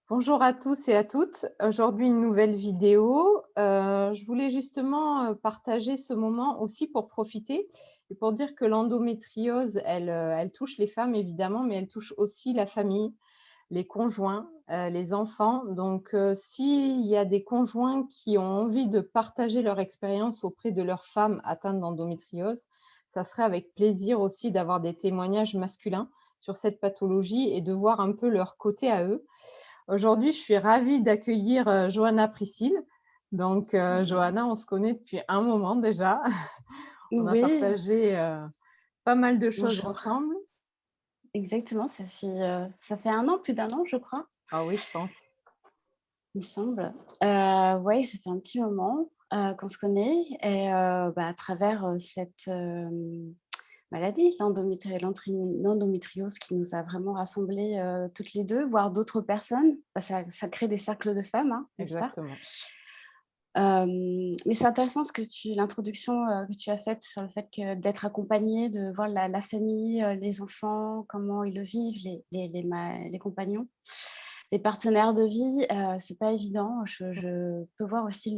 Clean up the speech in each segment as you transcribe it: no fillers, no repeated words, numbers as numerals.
Bonjour à tous et à toutes. Aujourd'hui, une nouvelle vidéo. Je voulais justement, partager ce moment aussi pour profiter et pour dire que l'endométriose, elle touche les femmes évidemment, mais elle touche aussi la famille, les conjoints, les enfants. Donc, s'il y a des conjoints qui ont envie de partager leur expérience auprès de leurs femmes atteintes d'endométriose, ça serait avec plaisir aussi d'avoir des témoignages masculins sur cette pathologie et de voir un peu leur côté à eux. Aujourd'hui, je suis ravie d'accueillir, Johanna Priscille. Donc, Johanna, on se connaît depuis un moment déjà. On a Oui, partagé, pas mal de choses bonjour. ensemble. Exactement, ça fait 1 an, plus d'1 an, je crois, Ah oui, je pense. il me semble. Ouais, ça fait un petit moment, qu'on se connaît et à travers, cette, maladie, l'endométriose qui nous a vraiment rassemblées, toutes les 2, voire d'autres personnes. Ça crée des cercles de femmes, hein, n'est-ce pas? Exactement. Mais c'est intéressant l'introduction, que tu as faite sur le fait que d'être accompagnée, de voir la famille, les enfants, comment ils le vivent, les compagnons, les partenaires de vie, c'est pas évident. Je peux voir aussi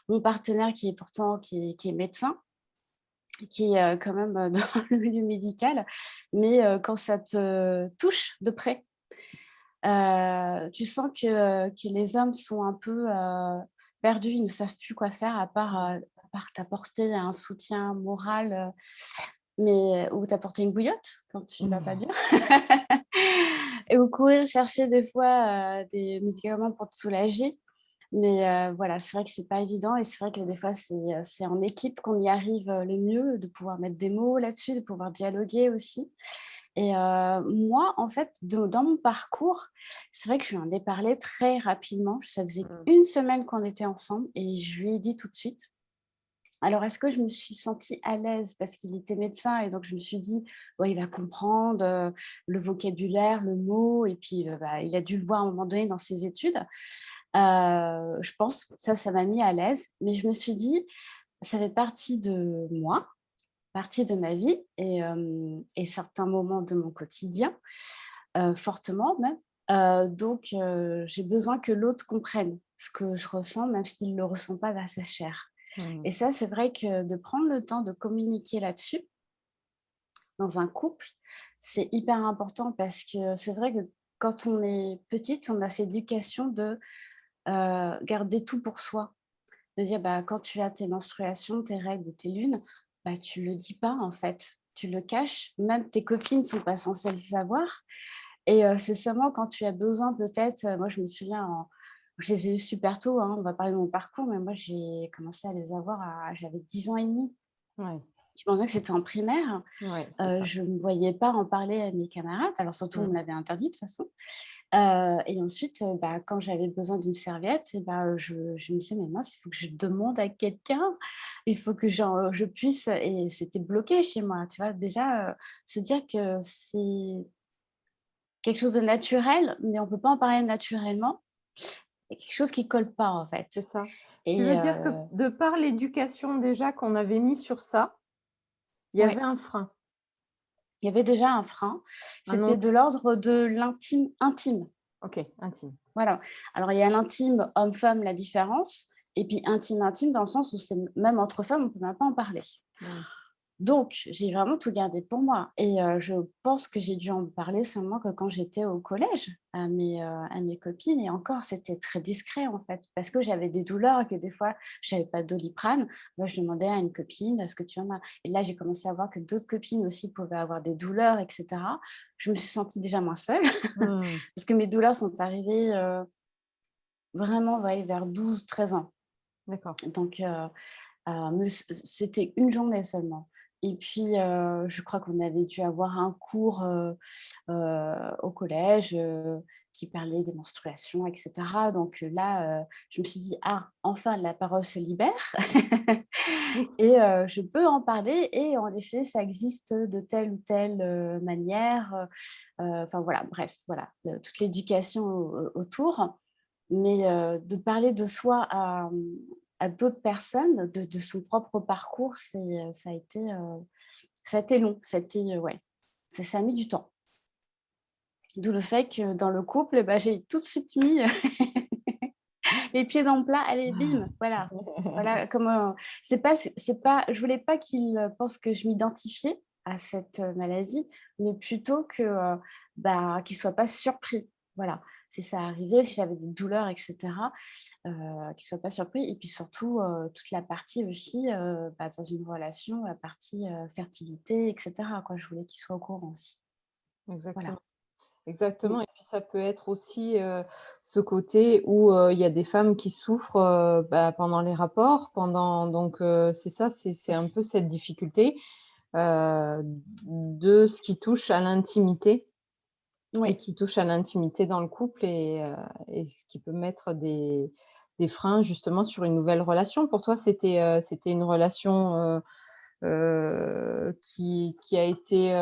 mon partenaire qui est médecin, qui est, quand même, dans le milieu médical, mais quand ça te touche de près, tu sens que les hommes sont un peu, perdus. Ils ne savent plus quoi faire à part t'apporter un soutien moral, ou t'apporter une bouillotte quand tu vas pas Mmh. bien ou courir chercher des fois, des médicaments pour te soulager. Mais voilà, c'est vrai que c'est pas évident et c'est vrai que des fois, c'est en équipe qu'on y arrive, le mieux, de pouvoir mettre des mots là-dessus, de pouvoir dialoguer aussi. Et moi, en fait, dans mon parcours, c'est vrai que je lui en ai parlé très rapidement. Ça faisait Mmh. 1 semaine qu'on était ensemble et je lui ai dit tout de suite. Alors, est-ce que je me suis sentie à l'aise parce qu'il était médecin et donc je me suis dit: «Ouais, il va comprendre, le vocabulaire, le mot» et puis, il a dû le voir à un moment donné dans ses études. Je pense, ça m'a mis à l'aise, mais je me suis dit: «Ça fait partie de moi, partie de ma vie et certains moments de mon quotidien, fortement même, donc j'ai besoin que l'autre comprenne ce que je ressens, même s'il ne le ressent pas dans sa chair». Mmh. Et ça, c'est vrai que de prendre le temps de communiquer là-dessus, dans un couple, c'est hyper important parce que c'est vrai que quand on est petite, on a cette éducation de, garder tout pour soi. De dire, quand tu as tes menstruations, tes règles ou tes lunes, tu le dis pas en fait. Tu le caches, même tes copines sont pas censées le savoir et c'est seulement quand tu as besoin peut-être, moi je me souviens je les ai eus super tôt, hein, on va parler de mon parcours, mais moi j'ai commencé à les avoir j'avais 10 ans et demi. Ouais, Je pense bien que c'était en primaire. ouais, c'est ça. Je ne me voyais pas en parler à mes camarades, alors surtout on Mmh. me l'avait interdit de toute façon. Et ensuite, quand j'avais besoin d'une serviette et je me disais: «Mais mince, il faut que je demande à quelqu'un, il faut que je puisse» et c'était bloqué chez moi, tu vois? Déjà, se dire que c'est quelque chose de naturel, mais on peut pas en parler naturellement, c'est quelque chose qui colle pas, en fait. C'est ça. Tu Et veux dire que de par l'éducation déjà qu'on avait mis sur ça, il y avait ouais, un frein, il y avait déjà un frein. un C'était de non l'ordre de l'intime intime. OK, intime. Voilà. Alors, il y a l'intime homme-femme, la différence, et puis intime, intime, dans le sens où c'est même entre femmes, on ne peut même pas en parler. Mmh. Donc, j'ai vraiment tout gardé pour moi et je pense que j'ai dû en parler seulement que quand j'étais au collège à mes copines et encore, c'était très discret, en fait, parce que j'avais des douleurs et que des fois, je n'avais pas de Doliprane. Moi, je demandais à une copine: «Est-ce que tu en as?» Et là, j'ai commencé à voir que d'autres copines aussi pouvaient avoir des douleurs et cetera. Je me suis sentie déjà moins seule Mmh. parce que mes douleurs sont arrivées, vraiment, ouais, vers 12 13 ans. D'accord. Donc mais c'était une journée seulement et puis, je crois qu'on avait dû avoir un cours, au collège, qui parlait des menstruations et cetera. Donc là, je me suis dit: «Ah, enfin la parole se libère et je peux en parler» et en effet, ça existe de telle ou telle, manière, enfin voilà, bref, voilà, toute l'éducation autour. Mais de parler de soi à d'autres personnes, de son propre parcours, ça a été long. Ça a été, ouais, ça a mis du temps. D'où le fait que dans le couple, bah, j'ai tout de suite mis les pieds dans le plat, allez, bim, voilà. Voilà comment c'est pas je voulais pas qu'il pense que je m'identifiais à cette, maladie, mais plutôt que, bah, qu'il soit pas surpris. Voilà. Si ça arrivait, si j'avais des douleurs et cetera, qu'il soit pas surpris et puis surtout, toute la partie aussi, bah, dans une relation, la partie, fertilité et cetera, quoi. Je voulais qu'il soit au courant aussi. Voilà. Exactement. Mmh. Exactement et puis ça peut être aussi, ce côté où, il y a des femmes qui souffrent, bah, pendant les rapports, pendant donc c'est ça, c'est un Oui. peu cette difficulté, de ce qui touche à l'intimité et Oui. qui touche à l'intimité dans le couple et ce qui peut mettre des freins justement sur une nouvelle relation. Pour toi, c'était une relation, qui a été,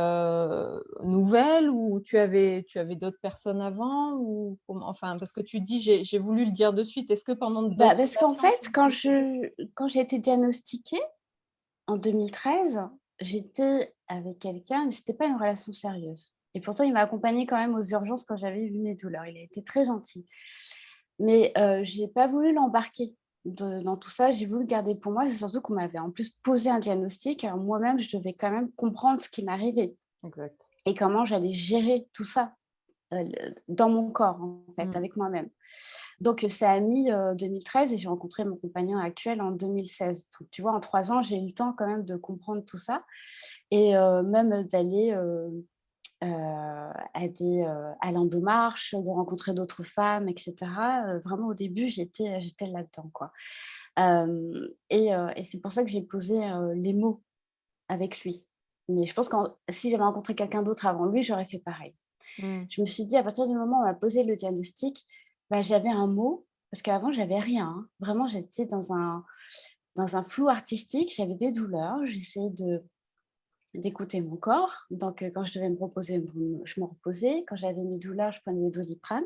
nouvelle ou tu avais d'autres personnes avant ou comment? Enfin, parce que tu dis: «J'ai voulu le dire de suite». Est-ce que pendant Bah, d'autres parce qu'en relations tu fait, as voulu le dire? quand j'ai été diagnostiquée en 2013, j'étais avec quelqu'un, mais c'était pas une relation sérieuse et pourtant il m'a accompagnée quand même aux urgences quand j'avais eu mes douleurs. Il a été très gentil. Mais j'ai pas voulu l'embarquer dans tout ça, j'ai voulu le garder pour moi. C'est surtout qu'on m'avait en plus posé un diagnostic. Alors moi-même, je devais quand même comprendre ce qui m'arrivait Exact. et comment j'allais gérer tout ça, dans mon corps, en fait, Mmh. avec moi-même. Donc ça a mis, 2013 et j'ai rencontré mon compagnon actuel en 2016. Donc tu vois, en 3 ans, j'ai eu le temps quand même de comprendre tout ça et même d'aller, à l'Endomarche, de rencontrer d'autres femmes et cetera. Vraiment au début, j'étais là-dedans, quoi. Et c'est pour ça que j'ai posé, les mots avec lui. Mais je pense que si j'avais rencontré quelqu'un d'autre avant lui, j'aurais fait pareil. Mmh. Je me suis dit à partir du moment où on m'a posé le diagnostic, bah, j'avais un mot, parce qu'avant j'avais rien, hein. Vraiment j'étais dans un flou artistique, j'avais des douleurs, j'essayais d'écouter mon corps. Donc quand je devais me reposer, je me reposais. Quand j'avais mes douleurs, je prenais des Doliprane.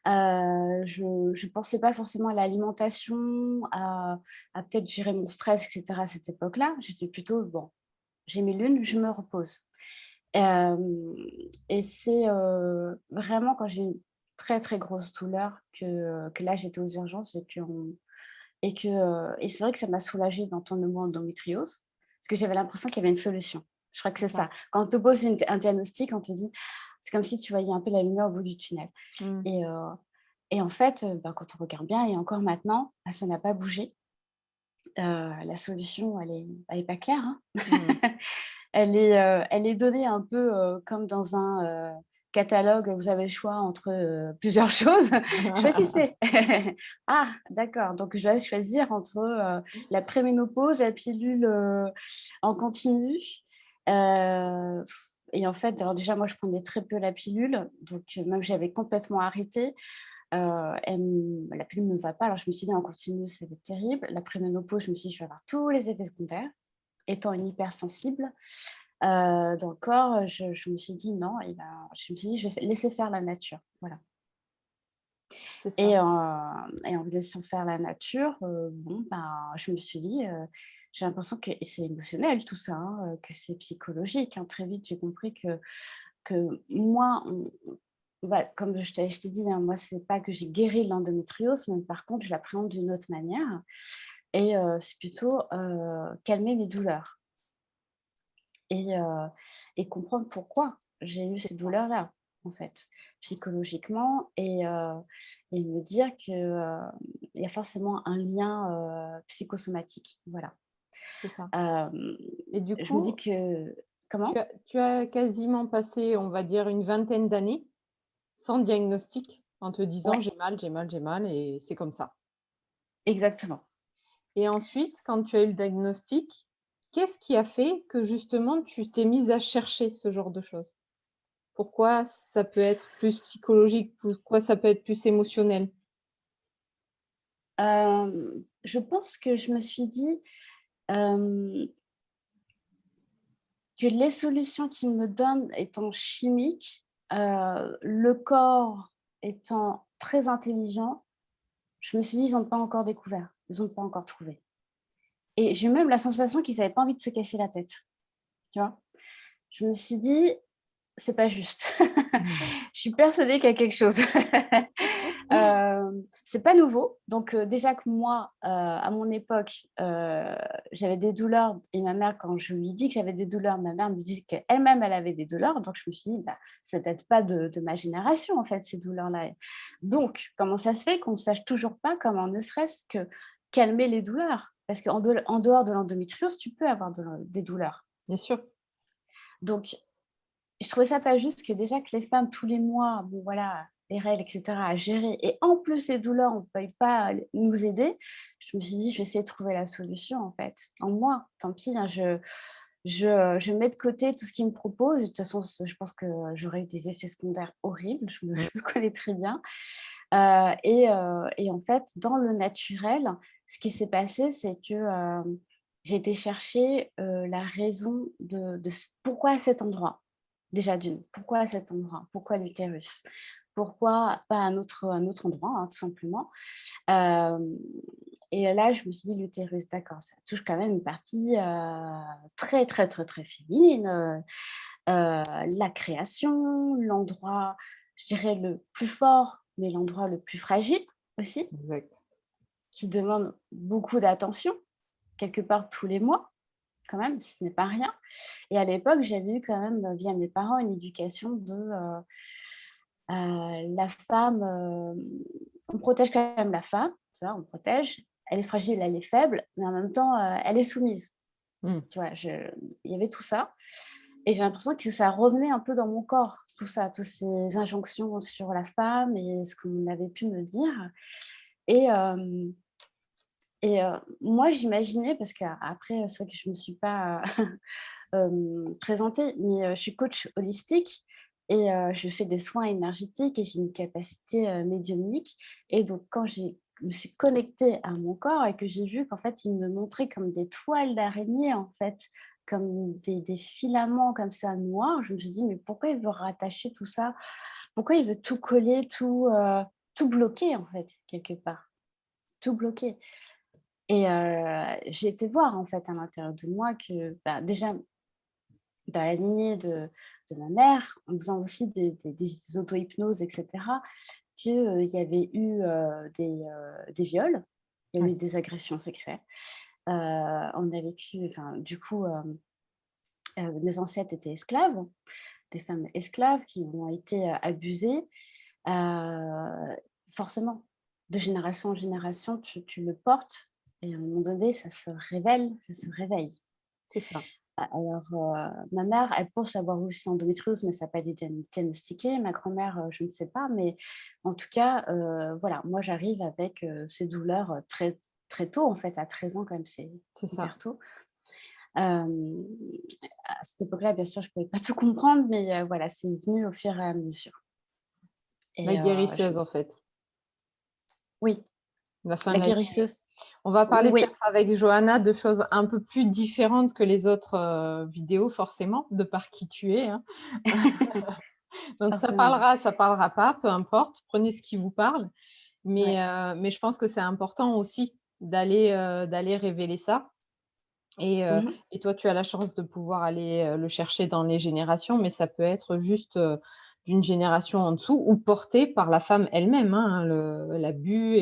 Je pensais pas forcément à l'alimentation, à peut-être gérer mon stress et cetera à cette époque-là. J'étais plutôt: «Bon, j'ai mes lunes, je me repose». Hem Et c'est, vraiment quand j'ai une très, très grosse douleur que là, j'étais aux urgences et c'est vrai que ça m'a soulagée d'entendre le mot endométriose, parce que j'avais l'impression qu'il y avait une solution. Je crois que C'est c'est ça. ça. Quand on te pose un diagnostic, on te dit c'est comme si tu voyais un peu la lumière au bout du tunnel Mmh. et heu et en fait, bah, quand on regarde bien et encore maintenant, bah, ça n'a pas bougé. La solution, elle est pas claire, hein. Mmh. Elle est donnée un peu, comme dans un, catalogue, vous avez le choix entre, plusieurs choses. Choisissez. Ah d'accord, donc je dois choisir entre, la préménopause, la pilule, en continu, heu et en fait, alors déjà moi je prenais très peu la pilule, donc même j'avais complètement arrêté. La pilule ne me va pas, alors je me suis dit: «En continu, ça va être terrible». La préménopause, je me suis dit: «Je vais avoir tous les effets secondaires». Étant une hypersensible, dans le corps, je me suis dit: «Non» et ben, je me suis dit: «Je vais laisser faire la nature». Voilà C'est et ça. en laissant faire la nature, bon, ben, je me suis dit, j'ai l'impression que et c'est émotionnel tout ça, hein, que c'est psychologique, hein. Très vite, j'ai compris que moi, bah, comme je t'ai dit, hein, moi, c'est pas que j'ai guéri de l'endométriose, mais par contre, je l'appréhende d'une autre manière et c'est plutôt, calmer mes douleurs. Et comprendre pourquoi j'ai eu C'est ces ça. douleurs-là, en fait, psychologiquement et me dire que, il y a forcément un lien, psychosomatique. Voilà. C'est ça Hem, et du je me dis coup, que tu comment? as tu as quasiment passé, on va dire, une vingtaine d'années sans diagnostic, en te disant: Ouais, «J'ai mal, j'ai mal, j'ai mal et c'est comme ça». exactement. Et ensuite, quand tu as eu le diagnostic, qu'est-ce qui a fait que justement tu t'es mise à chercher ce genre de choses? Pourquoi ça peut être plus psychologique? Pourquoi ça peut être plus émotionnel? Je pense que je me suis dit, hem, que les solutions qu'ils me donnent étant chimiques, le corps étant très intelligent. Je me suis dit: «Ils ont pas encore découvert, ils ont pas encore trouvé» et j'ai eu même la sensation qu'ils avaient pas envie de se casser la tête, tu vois? Je me suis dit: c'est pas juste. Je suis persuadée qu'il y a quelque chose. C'est pas nouveau. Donc, déjà que moi, à mon époque, j'avais des douleurs et ma mère, quand je lui dis que j'avais des douleurs, ma mère me dit qu'elle-même, elle avait des douleurs. Donc, je me suis dit: «Bah, c'est peut-être pas de ma génération, en fait, ces douleurs-là». Donc, comment ça se fait qu'on ne sache toujours pas comment ne serait-ce que calmer les douleurs? Parce qu'en dehors de l'endométriose, tu peux avoir des douleurs. Bien sûr. Donc, je trouvais ça pas juste que déjà que les femmes tous les mois, bon voilà, les règles et cetera à gérer et en plus les douleurs, on ne veuille pas nous aider. Je me suis dit: «Je vais essayer de trouver la solution en fait, en moi. Tant pis, hein, je mets de côté tout ce qu'ils me proposent. De toute façon, je pense que j'aurais eu des effets secondaires horribles, je Mmh. me connais très bien». Et en fait, dans le naturel, ce qui s'est passé, c'est que, j'ai été chercher, la raison de pourquoi à cet endroit? Déjà d'une, pourquoi à cet endroit? Pourquoi l'utérus? Pourquoi pas un autre endroit, hein, tout simplement? Hem Et là, je me suis dit: «L'utérus, d'accord, ça touche quand même une partie, très, très, très, très féminine, la création, l'endroit, je dirais le plus fort, mais l'endroit le plus fragile aussi, Exact. qui demande beaucoup d'attention, quelque part tous les mois quand même, ce n'est pas rien». Et à l'époque, j'avais eu quand même, via mes parents, une éducation la femme, on protège quand même la femme, tu vois? On protège. Elle est fragile, elle est faible, mais en même temps, elle est soumise. Mmh. Tu vois? Il y avait tout ça et j'ai l'impression que ça revenait un peu dans mon corps, tout ça, toutes ces injonctions sur la femme et ce qu'on avait pu me dire. Et hem moi, j'imaginais parce qu'après, c'est vrai que je ne me suis pas, présentée, mais je suis coach holistique et je fais des soins énergétiques et j'ai une capacité, médiumnique. Et donc quand je me suis connectée à mon corps et que j'ai vu qu'en fait, il me montrait comme des toiles d'araignée, en fait, comme des filaments comme ça noirs, je me suis dit: «Mais pourquoi il veut rattacher tout ça? Pourquoi il veut tout coller, tout bloquer, en fait, quelque part?» Tout bloquer. Et j'ai été voir, en fait, à l'intérieur de moi que, bah, déjà, dans la lignée de ma mère, en faisant aussi des auto-hypnoses et cetera, qu'il y avait eu, des viols, il y a eu Ouais. des agressions sexuelles. On a vécu enfin, du coup, mes ancêtres étaient esclaves, des femmes esclaves qui ont été, abusées. Forcément, de génération en génération, tu le portes et à un moment donné, ça se révèle, ça se réveille. C'est ça. Alors, ma mère, elle pense avoir aussi l'endométriose, mais ça n'a pas été diagnostiqué. Ma grand-mère, je ne sais pas, mais en tout cas, voilà, moi j'arrive avec, ces douleurs, très très tôt, en fait, à 13 ans quand même, c'est C'est ça. hyper tôt. Hem, à cette époque-là, bien sûr, je ne pouvais pas tout comprendre, mais voilà, c'est venu au fur et à mesure. La Et je guérisseuse, en fait. oui, La fin la de la. guérisseuse. On va parler Oui, peut-être avec Johanna de choses un peu plus différentes que les autres, vidéos forcément, de par qui tu es, hein. Donc forcément. ça parlera pas, peu importe, prenez ce qui vous parle. Ouais. Mais je pense que c'est important aussi d'aller révéler ça Mmh mh. et toi, tu as la chance de pouvoir aller, le chercher dans les générations, mais ça peut être juste, d'une génération en dessous ou porté par la femme elle-même, hein, l'abus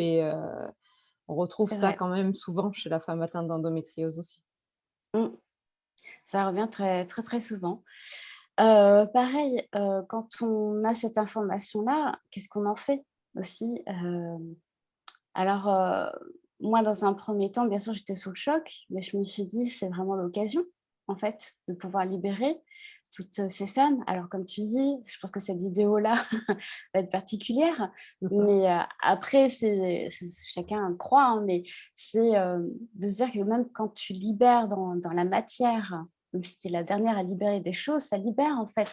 on retrouve C'est ça vrai. quand même souvent chez la femme atteinte d'endométriose aussi. Mmh. Ça revient très, très, très souvent. Pareil, quand on a cette information-là, qu'est-ce qu'on en fait aussi? Alors, moi, dans un premier temps, bien sûr, j'étais sous le choc, mais je me suis dit: «C'est vraiment l'occasion, en fait, de pouvoir libérer toutes, ces femmes». Alors comme tu dis, je pense que cette vidéo-là va être particulière, C'est ça. mais après c'est chacun croit, hein, mais c'est, de se dire que même quand tu libères dans la matière, même si tu es la dernière à libérer des choses, ça libère, en fait,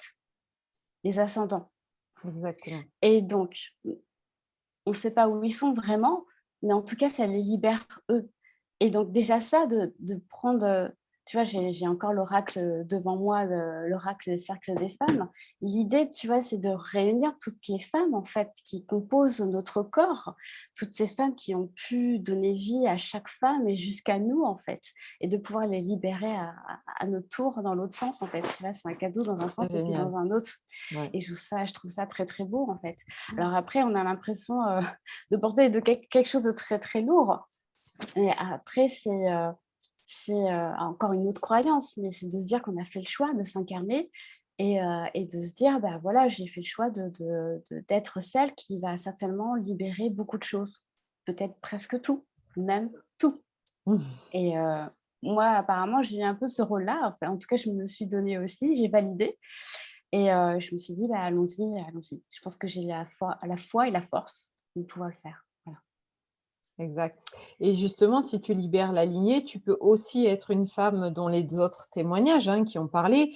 les ascendants. Exactement. Et donc, on ne sait pas où ils sont vraiment, mais en tout cas, ça les libère eux. Et donc déjà ça, de prendre, tu vois, j'ai encore l'oracle devant moi, l'oracle des cercles des femmes. L'idée, tu vois, c'est de réunir toutes les femmes, en fait, qui composent notre corps, toutes ces femmes qui ont pu donner vie à chaque femme et jusqu'à nous, en fait, et de pouvoir les libérer à notre tour dans l'autre sens, en fait. Tu vois, c'est un cadeau dans un C'est sens et puis génial. dans un autre. Ouais. Et je trouve ça très, très beau, en fait. Alors après, on a l'impression de porter quelque chose de très, très lourd. Et après, c'est encore une autre croyance, mais c'est de se dire qu'on a fait le choix de s'incarner et de se dire, bah voilà, j'ai fait le choix d'être celle qui va certainement libérer beaucoup de choses, peut-être presque tout, même tout. Et moi, apparemment, j'ai eu un peu ce rôle-là. Enfin, en tout cas, je me le suis donné aussi, j'ai validé. Et je me suis dit, bah, allons-y, allons-y. Je pense que j'ai la foi et la force de pouvoir le faire. Voilà. Exact. Et justement, si tu libères la lignée, tu peux aussi être une femme dont les autres témoignages, hein, qui ont parlé,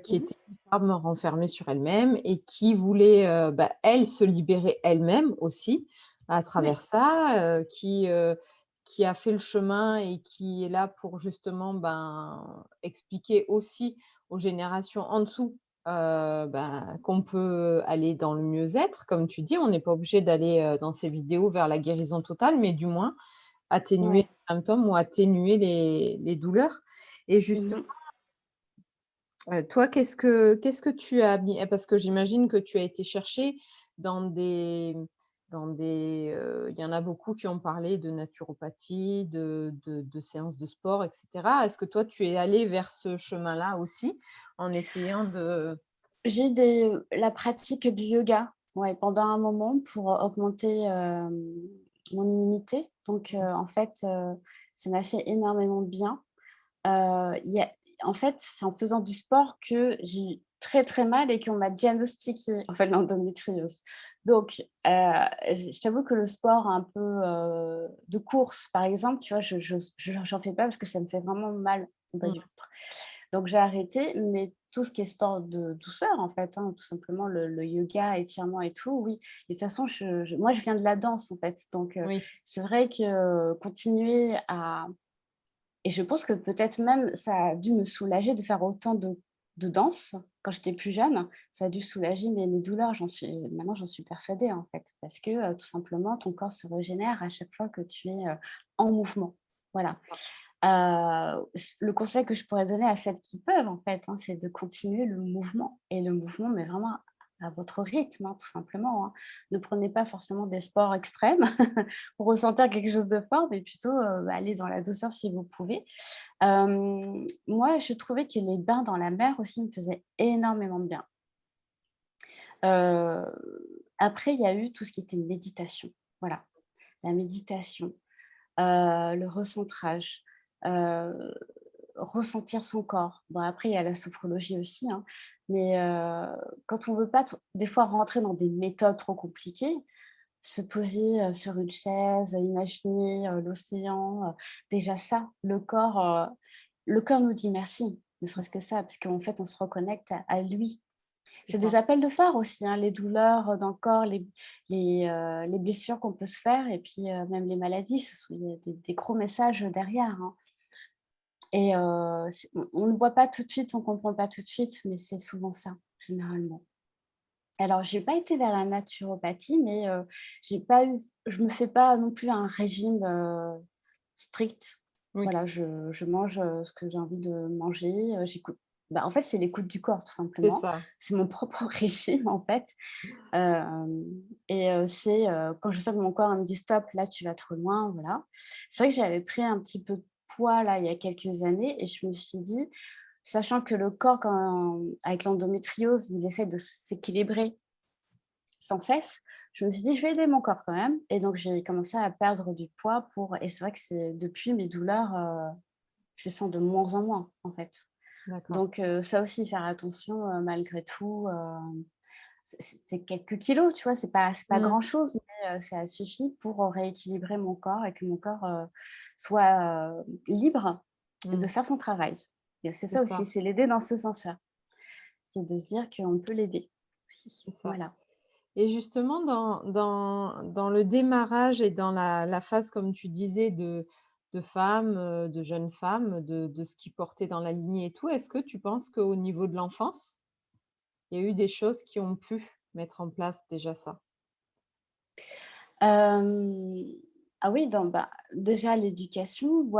qui Mhm. était une femme renfermée sur elle-même et qui voulait, bah, elle, se libérer elle-même aussi à travers Oui. ça, qui a fait le chemin et qui est là pour justement, ben, expliquer aussi aux générations en dessous, ben, qu'on peut aller dans le mieux-être, comme tu dis. On n'est pas obligé d'aller, dans ces vidéos vers la guérison totale, mais du moins atténuer Ouais. les symptômes ou atténuer les douleurs. Et justement, Mhm. toi, qu'est-ce que tu as mis parce que j'imagine que tu as été chercher dans il y en a beaucoup qui ont parlé de naturopathie, de séances de sport et cetera. Est-ce que toi, tu es allé vers ce chemin-là aussi, en essayant de J'ai eu la pratique du yoga, ouais, pendant un moment pour augmenter mon immunité. Donc, en fait, ça m'a fait énormément de bien. Il y a en fait, c'est en faisant du sport que j'ai eu très, très mal et qu'on m'a diagnostiqué, en fait, l'endométriose. Donc, je t'avoue que le sport un peu, de course, par exemple, tu vois, j'en fais pas parce que ça me fait vraiment mal au bas mmh, du ventre. Donc j'ai arrêté, mais tout ce qui est sport de douceur, en fait, hein, tout simplement le yoga, étirements et tout, oui. Et de toute façon, moi, je viens de la danse, en fait. Donc, oui, c'est vrai que continuer à et je pense que peut-être même ça a dû me soulager de faire autant de danse quand j'étais plus jeune. Ça a dû soulager mes douleurs, j'en suis persuadée, en fait. Parce que, tout simplement, ton corps se régénère à chaque fois que tu es, en mouvement. Voilà. Le conseil que je pourrais donner à celles qui peuvent, en fait, hein, c'est de continuer le mouvement et le mouvement, mais vraiment à votre rythme, hein, tout simplement, hein. Ne prenez pas forcément des sports extrêmes pour ressentir quelque chose de fort, mais plutôt, aller dans la douceur si vous pouvez. Moi, je trouvais que les bains dans la mer aussi me faisaient énormément de bien. Heu, Après, il y a eu tout ce qui était méditation. Voilà, la méditation, le recentrage, heu, ressentir son corps. Bon, après, il y a la sophrologie aussi, hein, mais quand on veut pas des fois rentrer dans des méthodes trop compliquées, se poser, sur une chaise, imaginer, l'océan, déjà ça, le corps nous dit merci, ne serait-ce que ça, parce qu'en fait, on se reconnecte à lui. c'est C'est des ça. appels de phare aussi, hein, les douleurs, dans le corps, les blessures qu'on peut se faire et puis, même les maladies, il y a des gros messages derrière, hein. Et c'est on ne le voit pas tout de suite, on ne comprend pas tout de suite, mais c'est souvent ça, généralement. Alors j'ai pas été vers la naturopathie, mais j'ai pas eu je me fais pas non plus un régime, strict. Oui, Voilà, je mange, ce que j'ai envie de manger, j'écoute en fait, c'est l'écoute du corps, tout c'est simplement. ça. C'est mon propre régime, en fait. Hem Et c'est, quand je sens que mon corps me dit: «Stop, là, tu vas trop loin», voilà. C'est vrai que j'avais pris un petit peu de poids, là, il y a quelques années et je me suis dit, sachant que le corps avec l'endométriose, il essaie de s'équilibrer sans cesse, je me suis dit: «Je vais aider mon corps quand même» et donc j'ai commencé à perdre du poids et c'est vrai que c'est depuis mes douleurs, je les sens de moins en moins, en fait. D'accord. Donc ça aussi, faire attention, malgré tout, c'est quelques kilos, tu vois? C'est pas Mmh. grand-chose, mais ça suffit pour, rééquilibrer mon corps et que mon corps, soit, libre de Mmh. faire son travail. Et c'est C'est ça aussi, ça, c'est l'aider dans ce sens-là. C'est de se dire qu'on peut l'aider aussi. c'est ça. Voilà. Et justement, dans le démarrage et dans la phase, comme tu disais, femmes, de jeunes femmes, de ce qu'ils portaient dans la lignée et tout. Est-ce que tu penses qu'au niveau de l'enfance, il y a eu des choses qui ont pu mettre en place déjà ça? Hem, ah oui, déjà l'éducation,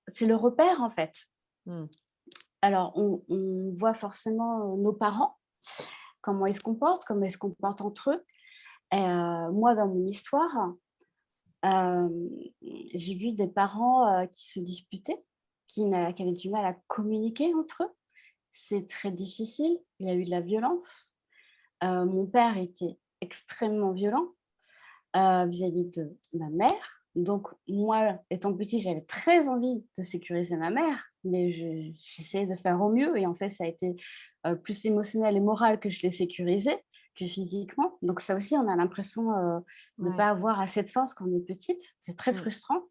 c'est le repère, en fait. Mmh. Alors on voit forcément, nos parents, comment ils se comportent, comment ils se comportent entre eux. Et moi, dans mon histoire, hem, j'ai vu des parents, qui se disputaient, qui avaient du mal à communiquer entre eux. C'est très difficile, il y a eu de la violence. Mon père était extrêmement violent, vis-à-vis de ma mère. Donc moi, étant petit, j'avais très envie de sécuriser ma mère, mais j'essayais de faire au mieux et en fait, ça a été, plus émotionnel et moral que je l'ai sécurisé, que physiquement. Donc ça aussi, on a l'impression, de ne Ouais. pas avoir assez de force quand on est petite. C'est très Mmh. frustrant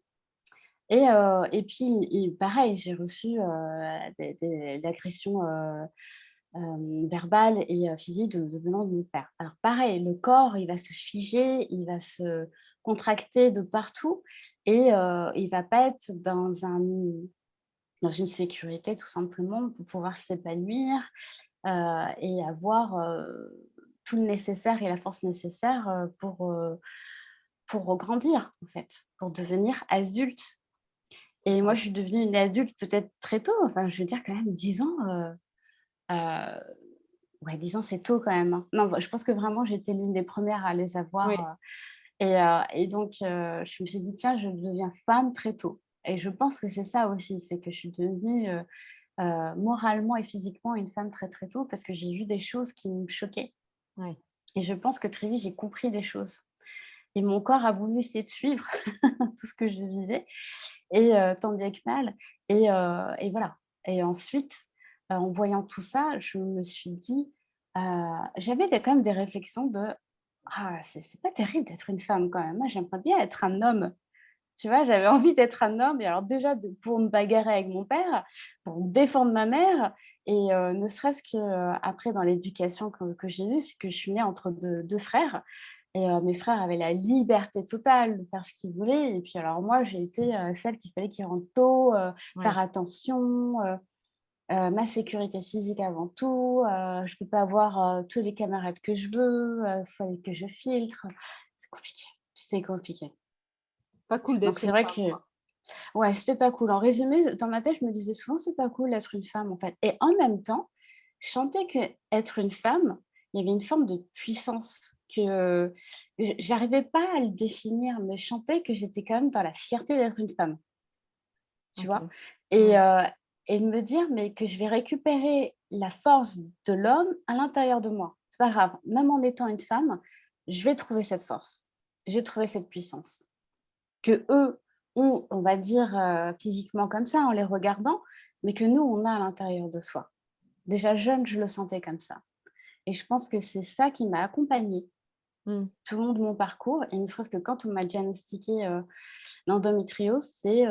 et puis pareil, j'ai reçu, des agressions, verbales et physiques venant de mon père. Alors pareil, le corps, il va se figer, il va se contracter de partout et il va pas être dans une sécurité tout simplement pour pouvoir s'épanouir, et avoir, tout le nécessaire et la force nécessaire, pour grandir en fait, pour devenir adulte. C'est Et moi, ça. je suis devenue une adulte peut-être très tôt, enfin je veux dire quand même 10 ans, heu ouais, 10 ans, c'est tôt quand même, hein. Non, je pense que vraiment j'étais l'une des premières à les Oui, avoir, et donc je me suis dit: «Tiens, je deviens femme très tôt» et je pense que c'est ça aussi, c'est que je suis devenue, moralement et physiquement une femme très, très tôt parce que j'ai vu des choses qui me choquaient oui. et je pense que très vite, j'ai compris des choses et mon corps a voulu essayer de suivre tout ce que je vivais et tant bien que mal et voilà et ensuite, en voyant tout ça, je me suis dit, j'avais quand même des réflexions de: «Ah, c'est pas terrible d'être une femme quand même. Moi, j'aimerais bien être un homme». Tu vois? J'avais envie d'être un homme et alors déjà pour me bagarrer avec mon père, pour défendre ma mère et ne serait-ce que, après dans l'éducation que j'ai eue, c'est que je suis née entre deux frères et mes frères avaient la liberté totale de faire ce qu'ils voulaient et puis alors moi, j'ai été, celle qu'il fallait qu'ils rentrent tôt, faire Ouais. attention, ma sécurité physique avant tout, je peux pas avoir, tous les camarades que je veux, il fallait que je filtre. C'est compliqué, c'était compliqué. Pas cool Donc d'être c'est une vrai femme, que quoi. ouais, c'était pas cool. En résumé, dans ma tête, je me disais souvent: «C'est pas cool d'être une femme, en fait» et en même temps, je sentais qu'être une femme, il y avait une forme de puissance que j'arrivais pas à le définir, mais je sentais que j'étais quand même dans la fierté d'être une femme, tu OK. vois? Et Ouais. et de me dire: «Mais que je vais récupérer la force de l'homme à l'intérieur de moi. C'est pas grave, même en étant une femme, je vais trouver cette force. Je vais trouver cette puissance». Que eux ont, on va dire, physiquement comme ça, en les regardant, mais que nous, on a à l'intérieur de soi. Déjà jeune, je le sentais comme ça et je pense que c'est ça qui m'a accompagnée Mmh. tout le long de mon parcours et ne serait-ce que quand on m'a diagnostiqué, l'endométriose, c'est,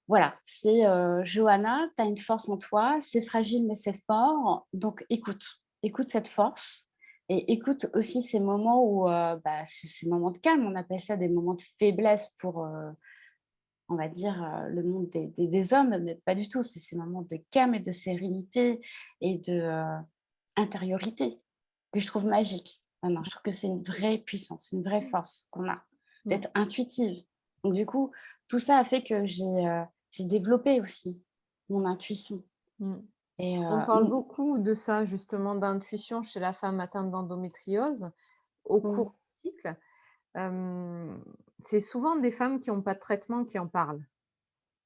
voilà, c'est, «Johanna, tu as une force en toi, c'est fragile mais c'est fort, donc écoute. Écoute cette force et écoute aussi ces moments où, ces moments de calme, on appelle ça des moments de faiblesse pour, on va dire, le monde des hommes, mais pas du tout. C'est ces moments de calme et de sérénité et de, intériorité que je trouve magique. Vraiment, je trouve que c'est une vraie puissance, une vraie force qu'on a, Mmh. d'être intuitive. Donc du coup, tout ça a fait que j'ai développé aussi mon intuition Mmh. et On parle beaucoup de ça justement, d'intuition chez la femme atteinte d'endométriose au mmh. cours du cycle. Hem, c'est souvent des femmes qui ont pas de traitement qui en parlent,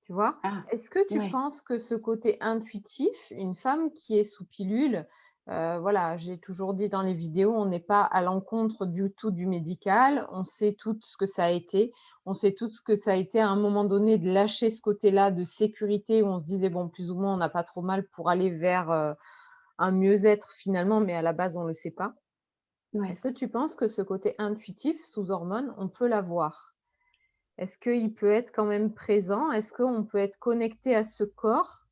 tu vois? Ah, Est-ce que tu ouais. penses que ce côté intuitif, une femme qui est sous pilule, voilà, j'ai toujours dit dans les vidéos, on n'est pas à l'encontre du tout du médical, on sait toutes ce que ça a été. On sait toutes ce que ça a été à un moment donné de lâcher ce côté-là de sécurité où on se disait: «Bon, plus ou moins, on n'a pas trop mal» pour aller vers, un mieux-être finalement, mais à la base, on le sait pas. Ouais. Est-ce que tu penses que ce côté intuitif sous hormones, on peut l'avoir? Est-ce qu'il peut être quand même présent? Est-ce qu'on peut être connecté à ce corps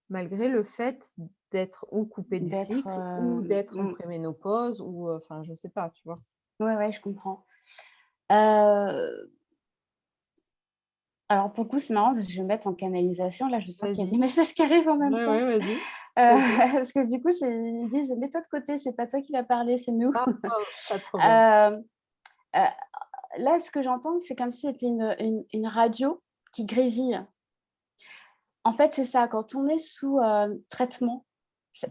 malgré le fait d'être ou coupé du D'être, cycle ou d'être en préménopause ou, enfin, je sais pas, tu vois? ouais, ouais, je comprends. Heu Alors pour le coup, c'est marrant parce que je vais me mettre en canalisation. Là, je sens qu'il y a des Vas-y. messages qui arrivent en même Ouais, temps. ouais, vas-y. Vas-y. Parce que du coup, ils me disent: «Mets-toi de côté, c'est pas toi qui vas parler, c'est nous». Ah, pas de problème. Hem, heu, Là, ce que j'entends, c'est comme si c'était une radio qui grésille. En fait, c'est ça, quand on est sous, traitement,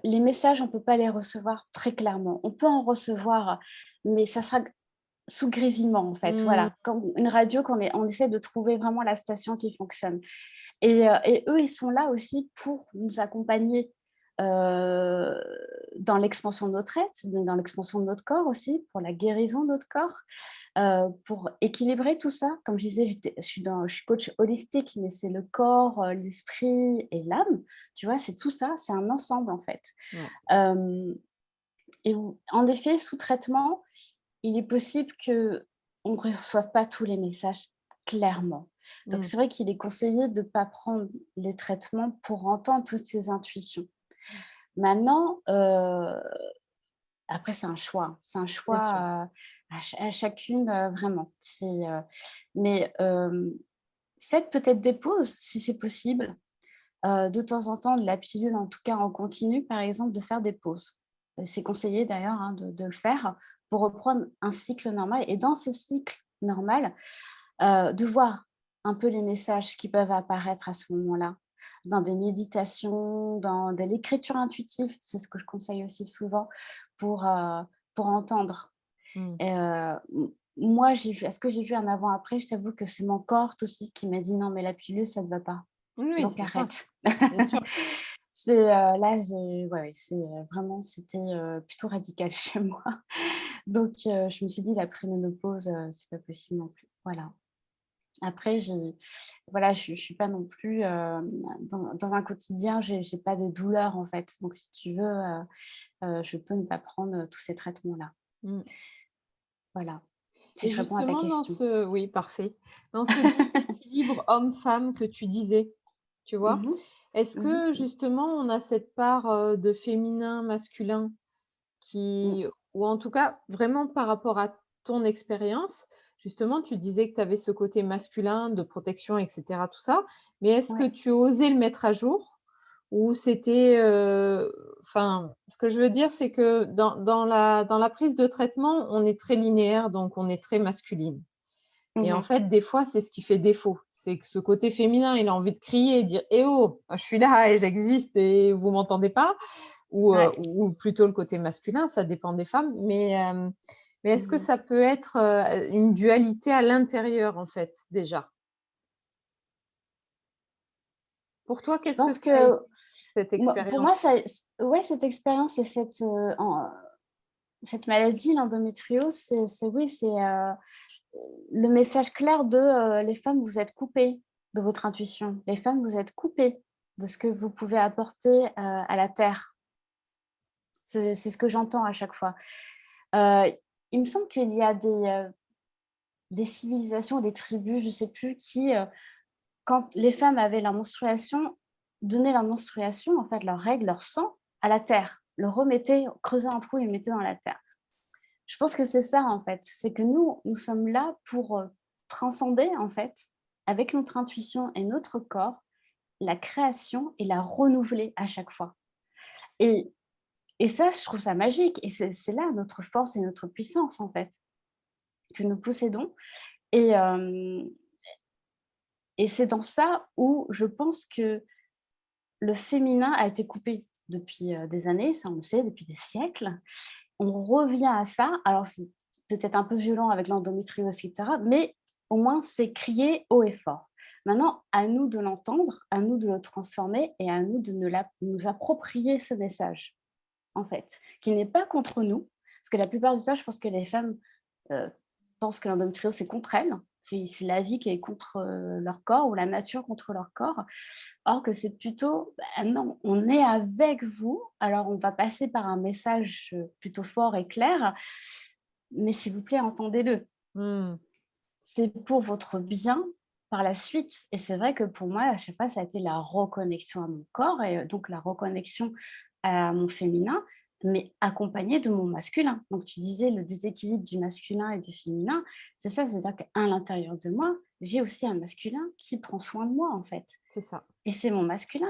les messages, on ne peut pas les recevoir très clairement. On peut en recevoir, mais ça sera sous grésillement, en fait, Mmh. voilà. Comme une radio, on essaie de trouver vraiment la station qui fonctionne. Et eux, ils sont là aussi pour nous accompagner, heu, dans l'expansion de notre être, dans l'expansion de notre corps aussi, pour la guérison de notre corps, pour équilibrer tout ça. Comme je disais, je suis coach holistique, mais c'est le corps, l'esprit et l'âme, tu vois? C'est tout ça, c'est un ensemble, en fait. Ouais. Hem Et où en effet, sous traitement, il est possible qu'on ne reçoive pas tous les messages clairement. Donc Mmh. c'est vrai qu'il est conseillé de ne pas prendre les traitements pour entendre toutes ces intuitions. Maintenant, après c'est un choix, hein. C'est un Bien sûr. choix, à chacune, vraiment. Mais faites peut-être des pauses si c'est possible. De temps en temps, de la pilule, en tout cas en continu, par exemple, de faire des pauses. C'est conseillé d'ailleurs, hein, de le faire pour reprendre un cycle normal et dans ce cycle normal, de voir un peu les messages qui peuvent apparaître à ce moment-là, dans des méditations, dans de l'écriture intuitive, c'est ce que je conseille aussi souvent pour, heu, pour entendre. Mmh. Et moi, est-ce que j'ai vu un avant-après? Je t'avoue que c'est mon corps aussi qui m'a dit: «Non, mais la pilule, ça ne te va pas, Oui, donc c'est ça, arrête». bien sûr. Là, ouais, vraiment, c'était, plutôt radical chez moi. Donc je me suis dit: «La préménopause, c'est pas possible non plus». Voilà. Après voilà, je suis pas non plus, dans un quotidien, j'ai pas de douleur, en fait. Donc si tu veux, je peux ne pas prendre, tous ces traitements-là. Mmh. Voilà, si Et je réponds à ta justement dans question. ce oui, parfait. Dans ce déséquilibre homme-femme que tu disais, tu vois? Mmh mh. Est-ce Mmh. que justement on a cette part, de féminin, masculin Mmh. qui ou en tout cas vraiment par rapport à ton expérience, justement tu disais que tu avais ce côté masculin de protection et cetera tout ça, mais est-ce que Ouais. tu osais le mettre à jour? Ou c'était, enfin, ce que je veux dire, c'est que dans la prise de traitement, on est très linéaire, donc on est très masculine et Mmh en mh. fait, des fois, c'est ce qui fait défaut. C'est que ce côté féminin, il a envie de crier et dire: «Eh oh, je suis là et j'existe et vous m'entendez pas?» Ouais. ou plutôt le côté masculin, ça dépend des femmes, mais est-ce Mmh que mh. ça peut être, une dualité à l'intérieur, en fait, déjà? Pour toi, Je qu'est-ce que pense ça a été que cette moi pour moi, expérience? ça ouais, cette expérience et cette maladie, l'endométriose, le message clair de, «Les femmes, vous êtes coupées de votre intuition. Les femmes, vous êtes coupées de ce que vous pouvez apporter, à la terre». C'est ce que j'entends à chaque fois. Heu, il me semble qu'il y a des civilisations, des tribus, je ne sais plus, qui, quand les femmes avaient leur menstruation, donnaient leur menstruation, en fait, leurs règles, leur sang, à la terre, le remettaient, creusaient un trou et le mettaient dans la terre. Je pense que c'est ça, en fait. C'est que nous sommes là pour, transcender, en fait, avec notre intuition et notre corps, la création et la renouveler à chaque fois. Et et ça, je trouve ça magique et c'est là notre force et notre puissance, en fait, que nous possédons et et c'est dans ça où je pense que le féminin a été coupé depuis, des années, ça on le sait, depuis des siècles. On revient à ça. Alors c'est peut-être un peu violent avec l'endométriose et cetera, mais au moins c'est crié haut et fort. Maintenant, à nous de l'entendre, à nous de le transformer et à nous de nous approprier ce message, en fait, qui n'est pas contre nous. Parce que la plupart du temps, je pense que les femmes, heu, pensent que l'endométriose, c'est contre elles. C'est la vie qui est contre, leur corps ou la nature contre leur corps. Or que c'est plutôt: «Bah non, on est avec vous, alors on va passer par un message, plutôt fort et clair, mais s'il vous plaît, entendez-le. Mmh. C'est pour votre bien par la suite». Et c'est vrai que pour moi, à chaque fois, ça a été la reconnexion à mon corps et donc la reconnexion à mon féminin, mais accompagnée de mon masculin. Donc tu disais le déséquilibre du masculin et du féminin, c'est ça, c'est-à-dire qu'à l'intérieur de moi, j'ai aussi un masculin qui prend soin de moi, en fait. c'est ça. Et c'est mon masculin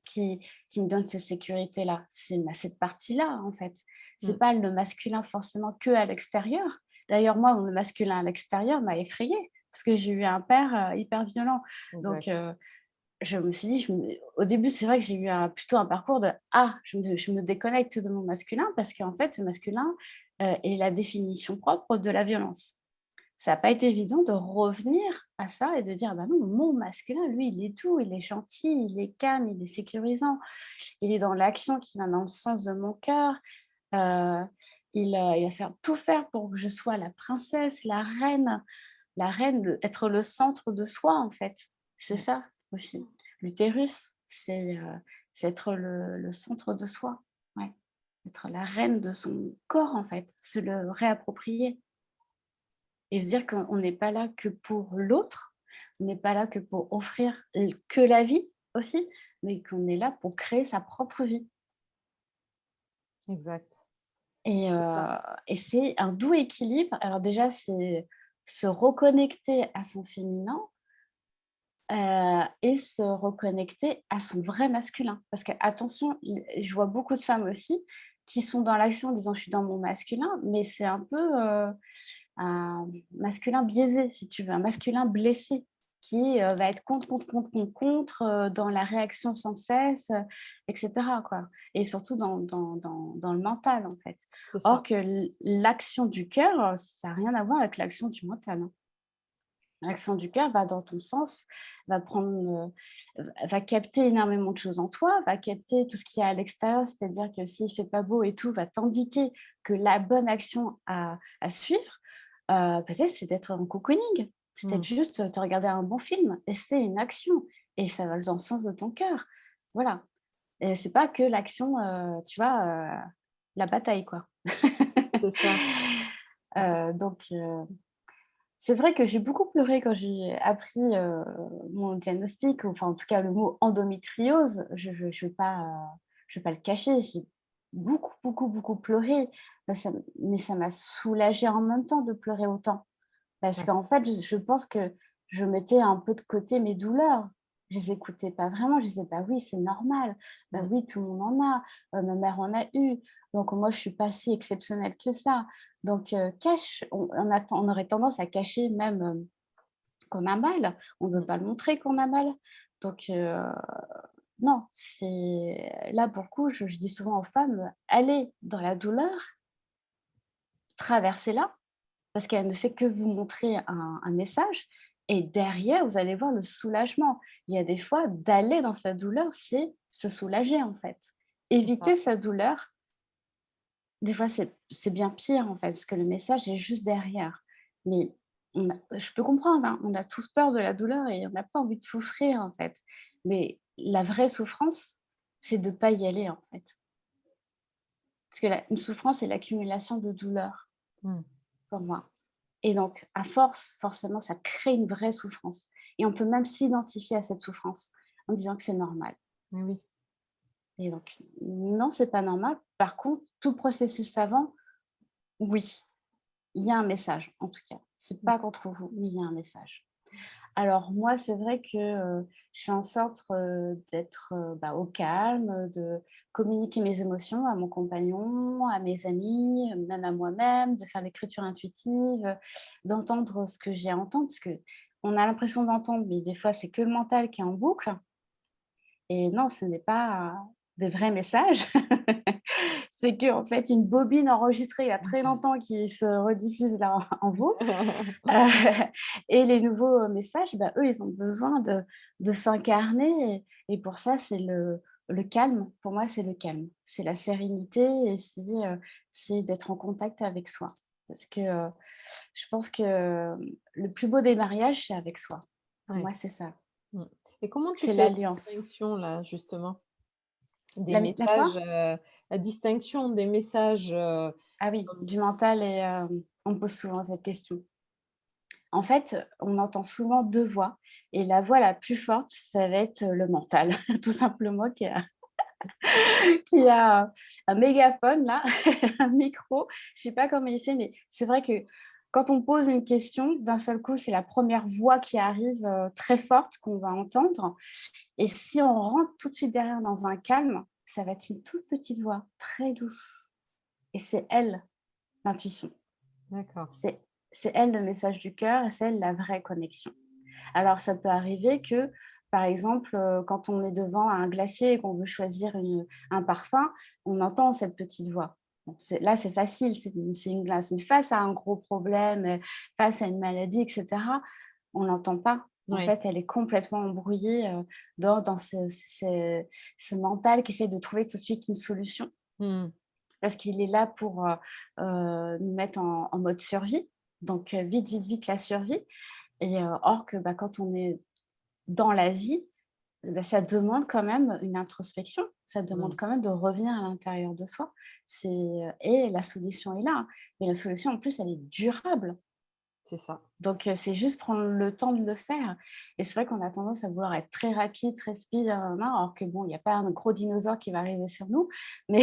qui me donne cette sécurité-là. C'est cette partie-là, en fait. C'est Mmh, pas le masculin forcément que à l'extérieur. D'ailleurs, moi, le masculin à l'extérieur m'a effrayée parce que j'ai eu un père, hyper violent. Donc, exact. je me suis dit, au début, c'est vrai que j'ai eu plutôt un parcours de ah, je me déconnecte de mon masculin parce qu'en fait, le masculin est la définition propre de la violence. Ça n'a pas été évident de revenir à ça et de dire: «Bah non, mon masculin, lui, il est doux, il est gentil, il est calme, il est sécurisant, il est dans l'action qui va dans le sens de mon cœur, heu, il va tout faire pour que je sois la princesse, la reine, être le centre de soi, en fait». C'est Mmh, ça aussi. L'utérus, c'est être le centre de soi, ouais, être la reine de son corps, en fait, se le réapproprier. Et se dire qu'on n'est pas là que pour l'autre, on n'est pas là que pour offrir que la vie aussi, mais qu'on est là pour créer sa propre vie. exact, Et, c'est ça. c'est un doux équilibre. Alors déjà, c'est se reconnecter à son féminin et se reconnecter à son vrai masculin. Parce que attention, je vois beaucoup de femmes aussi qui sont dans l'action en disant je suis dans mon masculin, mais c'est un peu un masculin biaisé, si tu veux, un masculin blessé qui, va être contre, dans la réaction sans cesse, et cetera, quoi. Et surtout dans le mental, en fait. C'est Or ça. que l'action du cœur, ça a rien à voir avec l'action du mental, hein. L'action du cœur va dans ton sens, va prendre, va capter énormément de choses en toi, va capter tout ce qu'il y a à l'extérieur, c'est-à-dire que s'il fait pas beau et tout, va t'indiquer que la bonne action à suivre, peut-être c'est d'être en cocooning. C'est peut-être Mmh, juste, te regarder un bon film et c'est une action et ça va dans le sens de ton cœur. Voilà, et c'est pas que l'action, tu vois, la bataille, quoi. c'est ça, c'est ça. Donc c'est vrai que j'ai beaucoup pleuré quand j'ai appris, mon diagnostic, ou enfin, en tout cas, le mot endométriose. Je vais pas le cacher, j'ai beaucoup, beaucoup, beaucoup pleuré. Mais ça m'a soulagée en même temps de pleurer autant. Parce Ouais. qu'en fait, je pense que je mettais un peu de côté mes douleurs. Je les écoutais pas vraiment. Je disais: «Bah oui, c'est normal. Bah Mmh, oui, tout le monde en a. Ma mère en a eu. Donc moi, je suis pas si exceptionnelle que ça». Donc on aurait tendance à cacher même, qu'on a mal. On ne veut mmh, pas le montrer qu'on a mal. Donc non, c'est là, pour le coup, je dis souvent aux femmes: «Allez dans la douleur, traversez-la, parce qu'elle ne fait que vous montrer un message et derrière, vous allez voir le soulagement. Il y a des fois, d'aller dans sa douleur, c'est se soulager, en fait. c'est ça. Éviter sa douleur, des fois, c'est bien pire, en fait, parce que le message est juste derrière. Mais je peux comprendre, hein, on a tous peur de la douleur et on n'a pas envie de souffrir, en fait. Mais la vraie souffrance, c'est de ne pas y aller, en fait. Parce que une souffrance, c'est l'accumulation de douleurs, Mmh, pour moi. Et donc, à force, forcément, ça crée une vraie souffrance. Et on peut même s'identifier à cette souffrance en disant que c'est normal. oui, Et donc, non, c'est pas normal. Par contre, tout processus avant, oui, il y a un message, en tout cas. C'est mmh, pas contre vous, mais il y a un message. Alors moi, c'est vrai que, je fais en sorte, d'être, bah, au calme, de communiquer mes émotions à mon compagnon, à mes amis, même à moi-même, de faire l'écriture intuitive, d'entendre ce que j'ai à entendre, parce qu'on a l'impression d'entendre, mais des fois, c'est que le mental qui est en boucle et non, ce n'est pas des vrais messages. C'est que en fait, une bobine enregistrée il y a très longtemps qui se rediffuse là en boucle. Heu et les nouveaux, messages, bah, eux, ils ont besoin de s'incarner et pour ça, c'est le calme. Pour moi, c'est le calme. C'est la sérénité et c'est d'être en contact avec soi. Parce que, je pense que, le plus beau des mariages, c'est avec soi. Pour ouais, moi, c'est ça. mmh, et comment tu C'est fais la l'alliance. distinction là, justement, des La quoi? messages, la distinction des messages, Ah oui, comme du mental et on me pose souvent cette question. En fait, on entend souvent 2 voix et la voix la plus forte, ça va être le mental, tout simplement, qui a un mégaphone là, un micro. Je sais pas comment il fait, mais c'est vrai que quand on pose une question, d'un seul coup, c'est la première voix qui arrive, très forte qu'on va entendre et si on rentre tout de suite derrière dans un calme, ça va être une toute petite voix, très douce et c'est elle, l'intuition. D'accord. C'est c'est elle le message du cœur et c'est elle la vraie connexion. Alors ça peut arriver que, par exemple, quand on est devant un glacier et qu'on veut choisir un parfum, on entend cette petite voix. Bon, c'est facile, c'est une glace, mais face à un gros problème, face à une maladie et cetera, on l'entend pas. En Oui. fait, elle est complètement embrouillée, dans ce mental qui essaie de trouver tout de suite une solution Mmh. parce qu'il est là pour, nous mettre en mode survie, donc vite, vite, vite la survie et or que, bah, quand on est dans la vie, bah, ça demande quand même une introspection, ça demande Mmh. quand même de revenir à l'intérieur de soi. Et la solution est là, hein, mais la solution en plus elle est durable. C'est ça. Donc c'est juste prendre le temps de le faire et c'est vrai qu'on a tendance à vouloir être très rapide, très speed, alors que bon, il y a pas un gros dinosaure qui va arriver sur nous. Mais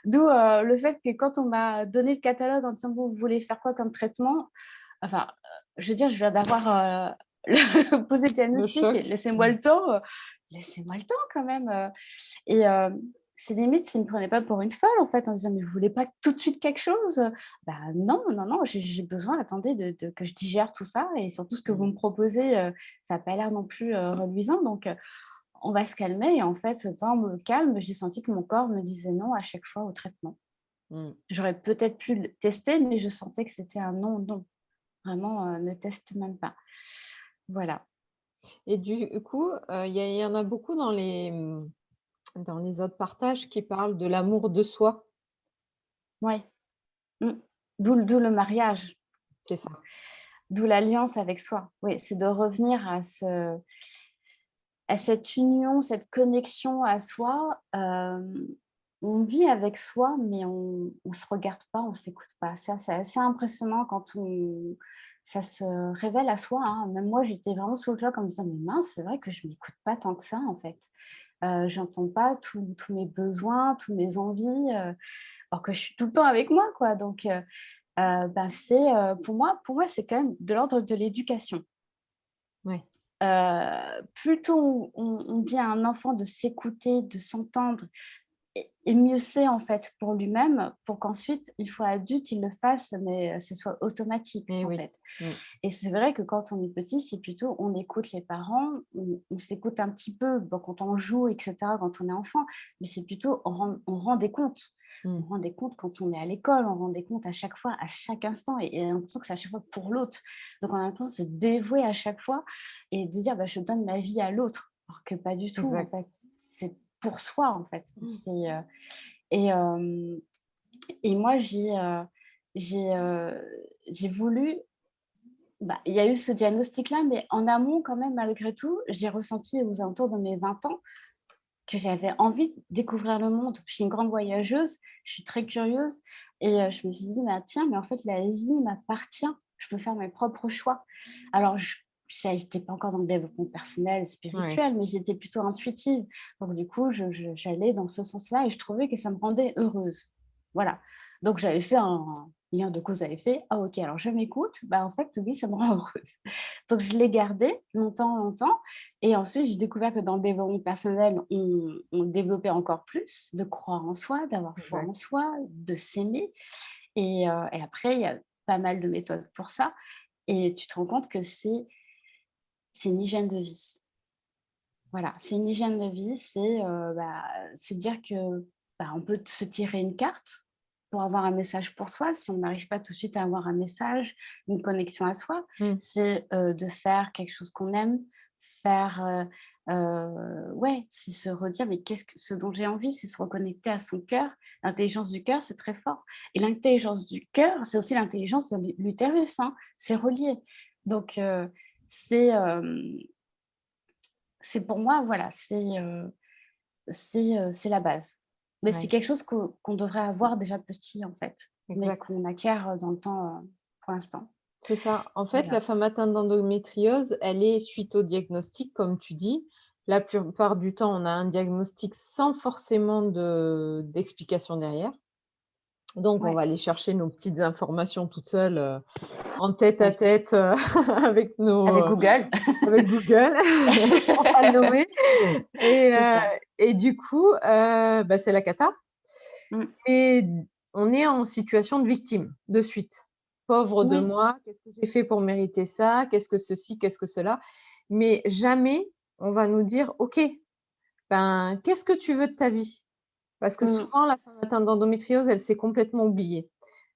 d'où, le fait que quand on m'a donné le catalogue en disant: «Bon, vous voulez faire quoi comme traitement?» enfin, je veux dire, je viens d'avoir, le posé le Le diagnostic, choc. laissez-moi Mmh. le temps quand même, et c'est limite s'ils ne me prenaient pas pour une folle, en fait, en disant: «Mais vous voulez pas tout de suite quelque chose?» Bah, non, non, non, j'ai besoin, attendez, de que je digère tout ça et surtout ce que vous Mmh. me proposez, ça a pas l'air non plus, reluisant donc on va se calmer et en fait, dans le calme, j'ai senti que mon corps me disait non à chaque fois au traitement. Mmh. J'aurais peut-être pu le tester, mais je sentais que c'était un non, non. Vraiment, ne teste même pas. Voilà. Et du coup, il y en a beaucoup dans les autres partages qui parlent de l'amour de soi. Ouais. Mmh. D'où le mariage, C'est ça. d'où l'alliance avec soi. Oui, c'est de revenir à cette union, cette connexion à soi. On vit avec soi, mais on se regarde pas, on s'écoute pas. Ça, c'est assez impressionnant quand ça se révèle à soi, hein. Même moi, j'étais vraiment sous le choc en me disant: «Mais mince, c'est vrai que je m'écoute pas tant que ça, en fait». J'entends pas tous mes besoins, tous mes envies, alors que je suis tout le temps avec moi, quoi. Donc ben, pour moi, c'est quand même de l'ordre de l'éducation. Ouais. Plus tôt on dit à un enfant de s'écouter, de s'entendre et mieux c'est en fait pour lui-même, pour qu'ensuite, une fois adulte, il le fasse, mais ce soit automatique Et en oui. fait. Mmh. Et c'est vrai que quand on est petit, c'est plutôt on écoute les parents, on s'écoute un petit peu, bon, quand on joue et cetera, quand on est enfant, mais c'est plutôt on rend des comptes. On Mmh. rend des comptes quand on est à l'école, on rend des comptes à chaque fois, à chaque instant et on a l'impression que c'est à chaque fois pour l'autre. Donc on a l'impression de se dévouer à chaque fois et de dire: «Bah, je donne ma vie à l'autre», alors que pas du tout en Exact. fait. C'est pour soi en fait. Mmh. Et et moi j'ai, j'ai voulu bah, il y a eu ce diagnostic-là, mais en amont quand même malgré tout, j'ai ressenti aux alentours de mes 20 ans que j'avais envie de découvrir le monde. Je suis une grande voyageuse, je suis très curieuse et je me suis dit: «Bah, tiens, mais en fait la vie m'appartient, je peux faire mes propres choix». Alors j'étais pas encore dans le développement personnel, Ouais. spirituel, mais j'étais plutôt intuitive. Donc du coup, j'allais dans ce sens-là et je trouvais que ça me rendait heureuse. Voilà. Donc j'avais fait un lien de cause à effet. «Ah OK, alors je m'écoute, bah, en fait oui, ça me rend heureuse». Donc je l'ai gardé longtemps, longtemps et ensuite j'ai découvert que dans le développement personnel, on développait encore plus, de croire en soi, d'avoir foi en Exact. soi, de s'aimer et après il y a pas mal de méthodes pour ça et tu te rends compte que c'est une hygiène de vie. Voilà, c'est une hygiène de vie, c'est, bah, se dire que, bah, on peut se tirer une carte pour avoir un message pour soi, si on n'arrive pas tout de suite à avoir un message, une connexion à soi. Mmh. C'est, de faire quelque chose qu'on aime, faire, ouais, c'est se redire: «Mais qu'est-ce que ce dont j'ai envie?» c'est se reconnecter à son cœur. L'intelligence du cœur, c'est très fort et l'intelligence du cœur, c'est aussi l'intelligence de l'utérus, hein, c'est relié. Donc c'est, c'est pour moi, voilà, c'est la base. Mais c'est Ouais. quelque chose qu'on devrait avoir déjà petit, en fait, mais Exact. qu'on acquiert, dans le temps, pour l'instant. C'est ça. En fait, la Voilà. femme atteinte d'endométriose, elle est suite au diagnostic, comme tu dis. La plupart du temps, on a un diagnostic sans forcément d'explication derrière. Donc, on Ouais, va aller chercher nos petites informations toutes seules, en tête à ouais. tête, avec Avec Google. avec Google, pour pas le nommer et C'est ça. du coup, bah, c'est la cata Mmh. et on est en situation de victime, de suite. «Pauvre de Oui. moi, qu'est-ce que j'ai fait pour mériter ça? Qu'est-ce que ceci? Qu'est-ce que cela?» Mais jamais on va nous dire: «OK, ben, qu'est-ce que tu veux de ta vie?» Parce que Mmh. souvent la femme atteinte d'endométriose, elle s'est complètement oubliée.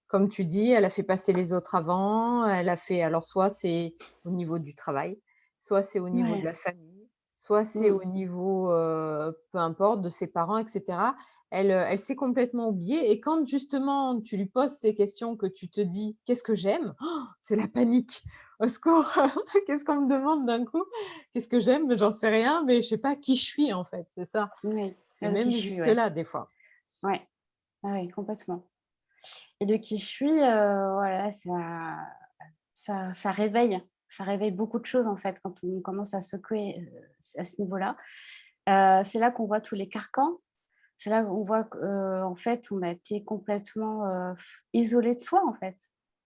Comme tu dis, elle a fait passer les autres avant, elle a fait alors soit c'est au niveau du travail, soit c'est au niveau de Ouais. la famille, soit c'est Mmh. au niveau, peu importe, de ses parents et cetera. Elle s'est complètement oubliée et quand justement tu lui poses ces questions que tu te dis: «Qu'est-ce que j'aime?» C'est la panique. Au secours, qu'est-ce qu'on me demande d'un coup? Qu'est-ce que j'aime? Mais j'en sais rien, mais je sais pas qui je suis en fait, c'est ça. Oui. C'est De qui même je suis, jusque ouais. là des fois. Ouais. Ah oui, complètement. Et de qui je suis, voilà, ça réveille beaucoup de choses, en fait, quand on commence à secouer, à ce niveau-là. C'est là qu'on voit tous les carcans. C'est là qu'on voit qu'en fait, on a été complètement, isolé de soi, en fait.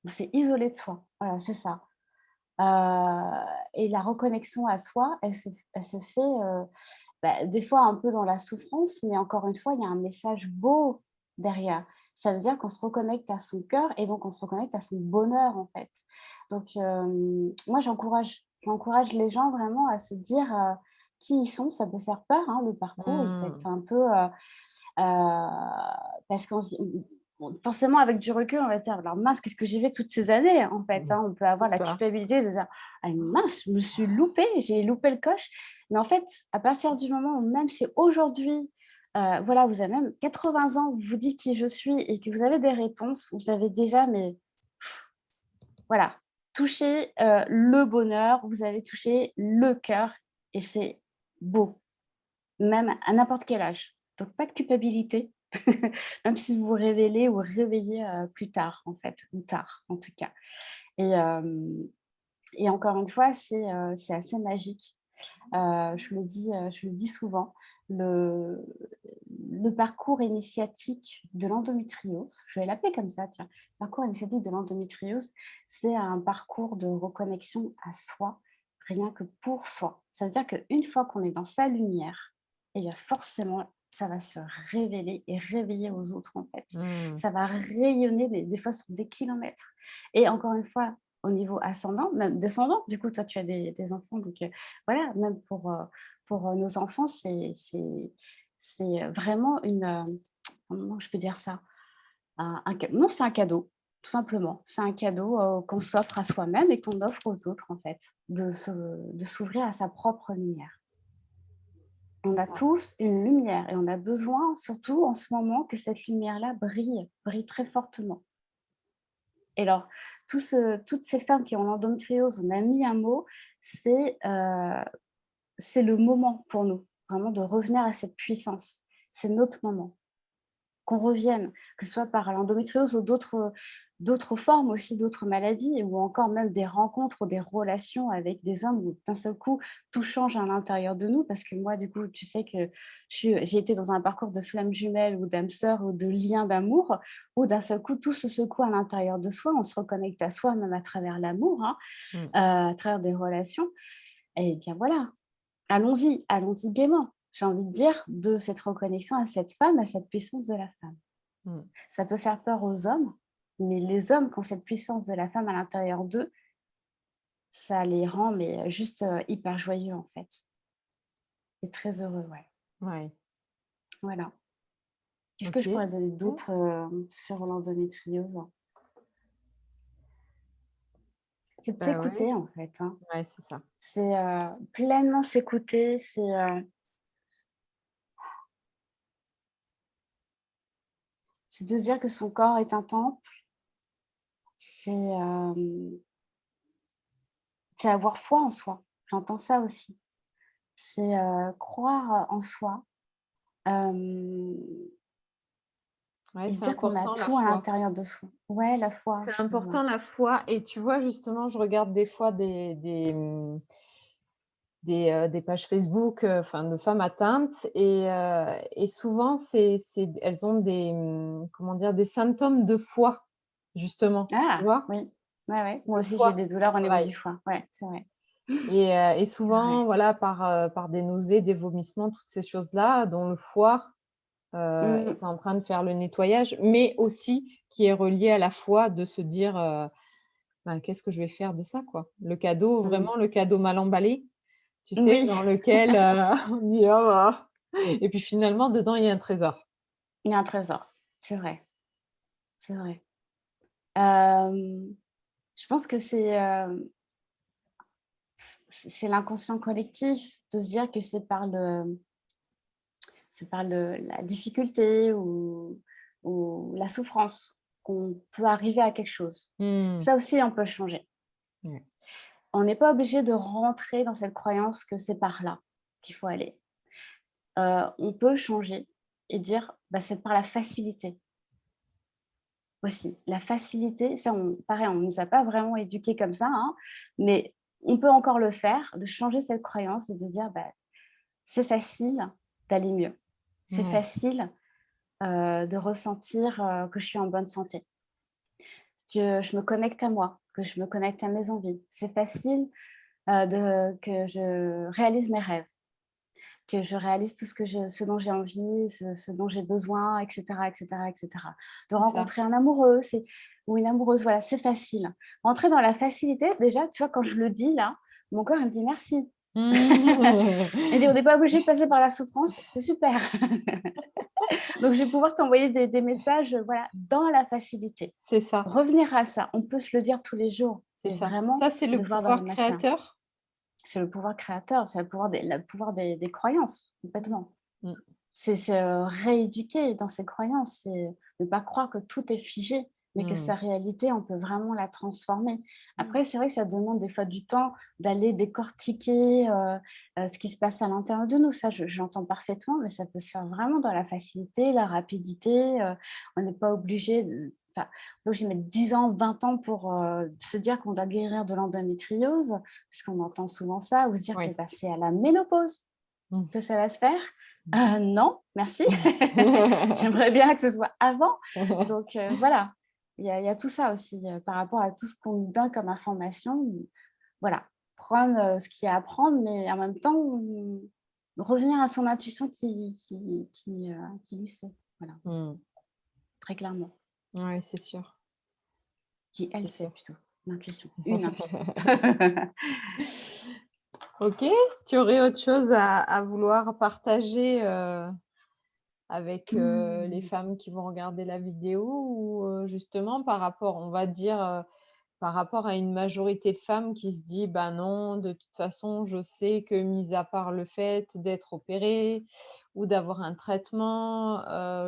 On s'est isolé de soi. Voilà, c'est ça. Et la reconnexion à soi, elle se fait, bah, des fois un peu dans la souffrance, mais encore une fois, il y a un message beau derrière. Ça veut dire qu'on se reconnecte à son cœur et donc on se reconnecte à son bonheur, en fait. Donc, moi, j'encourage les gens vraiment à se dire, qui ils sont. Ça peut faire peur, hein, le parcours, il peut Mmh, être un peu, parce qu'on se bon, forcément avec du recul, on va se dire: «Alors mince, qu'est-ce que j'ai fait toutes ces années?» en fait, mmh, hein. On peut avoir c'est la ça. culpabilité de se dire: «Ah mince, je me suis loupée, j'ai loupé le coche». Mais en fait, à partir du moment où même si aujourd'hui, voilà, vous avez même 80 ans, vous vous dites qui je suis et que vous avez des réponses, vous avez déjà mais voilà, touché, le bonheur, vous avez touché le cœur et c'est beau, même à n'importe quel âge. Donc pas de culpabilité, même si vous vous révélez ou réveillez, plus tard en fait, ou tard en tout cas. Et et encore une fois, c'est assez magique. Je le dis souvent, le le parcours initiatique de l'endométriose, je vais l'appeler comme ça, tiens, parcours initiatique de l'endométriose, c'est un parcours de reconnexion à soi, rien que pour soi. Ça veut dire qu'une fois qu'on est dans sa lumière, et bien forcément, ça va se révéler et réveiller aux autres, en fait. Mmh. Ça va rayonner des fois sur des kilomètres. Et encore une fois, au niveau ascendant, même descendant, du coup, toi, tu as des enfants, donc voilà, même pour, nos enfants, c'est vraiment une, comment je peux dire ça? Un ca non, c'est un cadeau, tout simplement. C'est un cadeau, qu'on s'offre à soi-même et qu'on offre aux autres, en fait, de s'ouvrir à sa propre lumière. On C'est a ça. tous une lumière et on a besoin, surtout en ce moment, que cette lumière-là brille, brille très fortement. Et alors, toutes ces femmes qui ont l'endométriose, on a mis un mot, c'est le moment pour nous, vraiment de revenir à cette puissance. C'est notre moment. Qu'on revienne, que ce soit par l'endométriose ou d'autres formes aussi, d'autres maladies ou encore même des rencontres ou des relations avec des hommes où d'un seul coup, tout change à l'intérieur de nous. Parce que moi, du coup, tu sais que j'ai été dans un parcours de flammes jumelles ou d'âmes sœurs ou de liens d'amour où d'un seul coup, tout se secoue à l'intérieur de soi. On se reconnecte à soi même à travers l'amour, hein, Mmh. à travers des relations. Et bien voilà, allons-y, allons-y gaiement. J'ai envie de dire, de cette reconnexion à cette femme, à cette puissance de la femme. Mmh. Ça peut faire peur aux hommes, mais les hommes qui ont cette puissance de la femme à l'intérieur d'eux, ça les rend mais juste, hyper joyeux, en fait et très heureux, ouais. Ouais. Voilà. Qu'est-ce que OK, je pourrais donner super. d'autre, sur l'endométriose? C'est de Bah, ouais, s'écouter, en fait, hein. ouais, c'est ça. C'est, pleinement s'écouter, c'est de se dire que son corps est un temple, c'est avoir foi en soi. J'entends ça aussi. C'est, croire, en soi, hem Ouais, et se c'est dire qu'on a important la tout à foi. l'intérieur de soi. Ouais, la foi, C'est excuse-moi. important la foi et tu vois, justement, je regarde des fois des pages Facebook, enfin de femmes atteintes et souvent elles ont des, comment dire? Des symptômes de foie, justement, tu Ah vois? oui, ouais, ouais. Moi Le aussi, j'ai foie des douleurs au niveau travaille du foie. Ouais, c'est vrai. et C'est souvent, vrai. voilà, par des nausées, des vomissements, toutes ces choses-là, dont le foie, Mmh. est en train de faire le nettoyage, mais aussi qui est relié à la foi de se dire, «Ben, qu'est-ce que je vais faire de ça, quoi?» Le cadeau, Mmh. vraiment le cadeau mal emballé, tu sais, Oui, dans lequel, on dit: «Oh bah» et puis finalement dedans il y a un trésor. il y a un trésor. C'est vrai, c'est vrai. Hem, je pense que c'est l'inconscient collectif de se dire que c'est par la difficulté ou la souffrance qu'on peut arriver à quelque chose. Mmh. Ça aussi, on peut le changer. Ouais. On n'est pas obligé de rentrer dans cette croyance que c'est par là qu'il faut aller. On peut changer et dire: «Bah, c'est par la facilité». Aussi, la facilité, ça on pareil, on ne nous a pas vraiment éduqués comme ça, hein, mais on peut encore le faire, de changer cette croyance et de se dire: «Bah, c'est facile d'aller mieux. C'est Ouais, facile, de ressentir, que je suis en bonne santé, que je me connecte à moi, que je me connecte à mes envies. C'est facile, que je réalise mes rêves, que je réalise tout ce dont j'ai envie, ce dont j'ai besoin et cetera et cetera et cetera. De c'est ça. rencontrer un amoureux, ou une amoureuse, voilà, c'est facile. Rentrer dans la facilité, déjà, tu vois, quand je le dis là, mon corps il me dit: «Merci». Il dit: «On n'est pas obligé de passer par la souffrance, c'est super». Donc je vais pouvoir t'envoyer des messages, voilà, dans la facilité. C'est ça, Revenir à ça, on peut se le dire tous les jours c'est et ça. vraiment Ça, c'est le le voir dans le pouvoir matin. créateur. C'est le pouvoir créateur, c'est le pouvoir des croyances, complètement. Mmh. C'est se rééduquer dans ses croyances, c'est ne pas croire que tout est figé, mais que Mmh. sa réalité, on peut vraiment la transformer. Mmh. Après, c'est vrai que ça demande des fois du temps d'aller décortiquer, ce qui se passe à l'intérieur de nous. Ça, j'entends parfaitement, mais ça peut se faire vraiment dans la facilité, la rapidité, on n'est pas obligé de enfin, obligé de mettre 10 ans, 20 ans pour, se dire qu'on doit guérir de l'endométriose, puisqu'on entend souvent ça, ou se dire que, Oui. bah, c'est à la ménopause Mmh. que ça va se faire. Non, merci. J'aimerais bien que ce soit avant. Donc voilà, il y a tout ça aussi, par rapport à tout ce qu'on nous donne comme information. Voilà, prendre, ce qu'il y a à prendre, mais en même temps, revenir à son intuition qui lui sait. Voilà, Mmh. très clairement. Ouais, c'est sûr, Qui elle c'est sait sûr. plutôt. L'intuition, une intuition. OK, tu aurais autre chose à vouloir partager, avec, les Mmh. femmes qui vont regarder la vidéo ou, justement par rapport, on va dire, par rapport à une majorité de femmes qui se dit: «Bah, non, de toute façon, je sais que mis à part le fait d'être opérée ou d'avoir un traitement,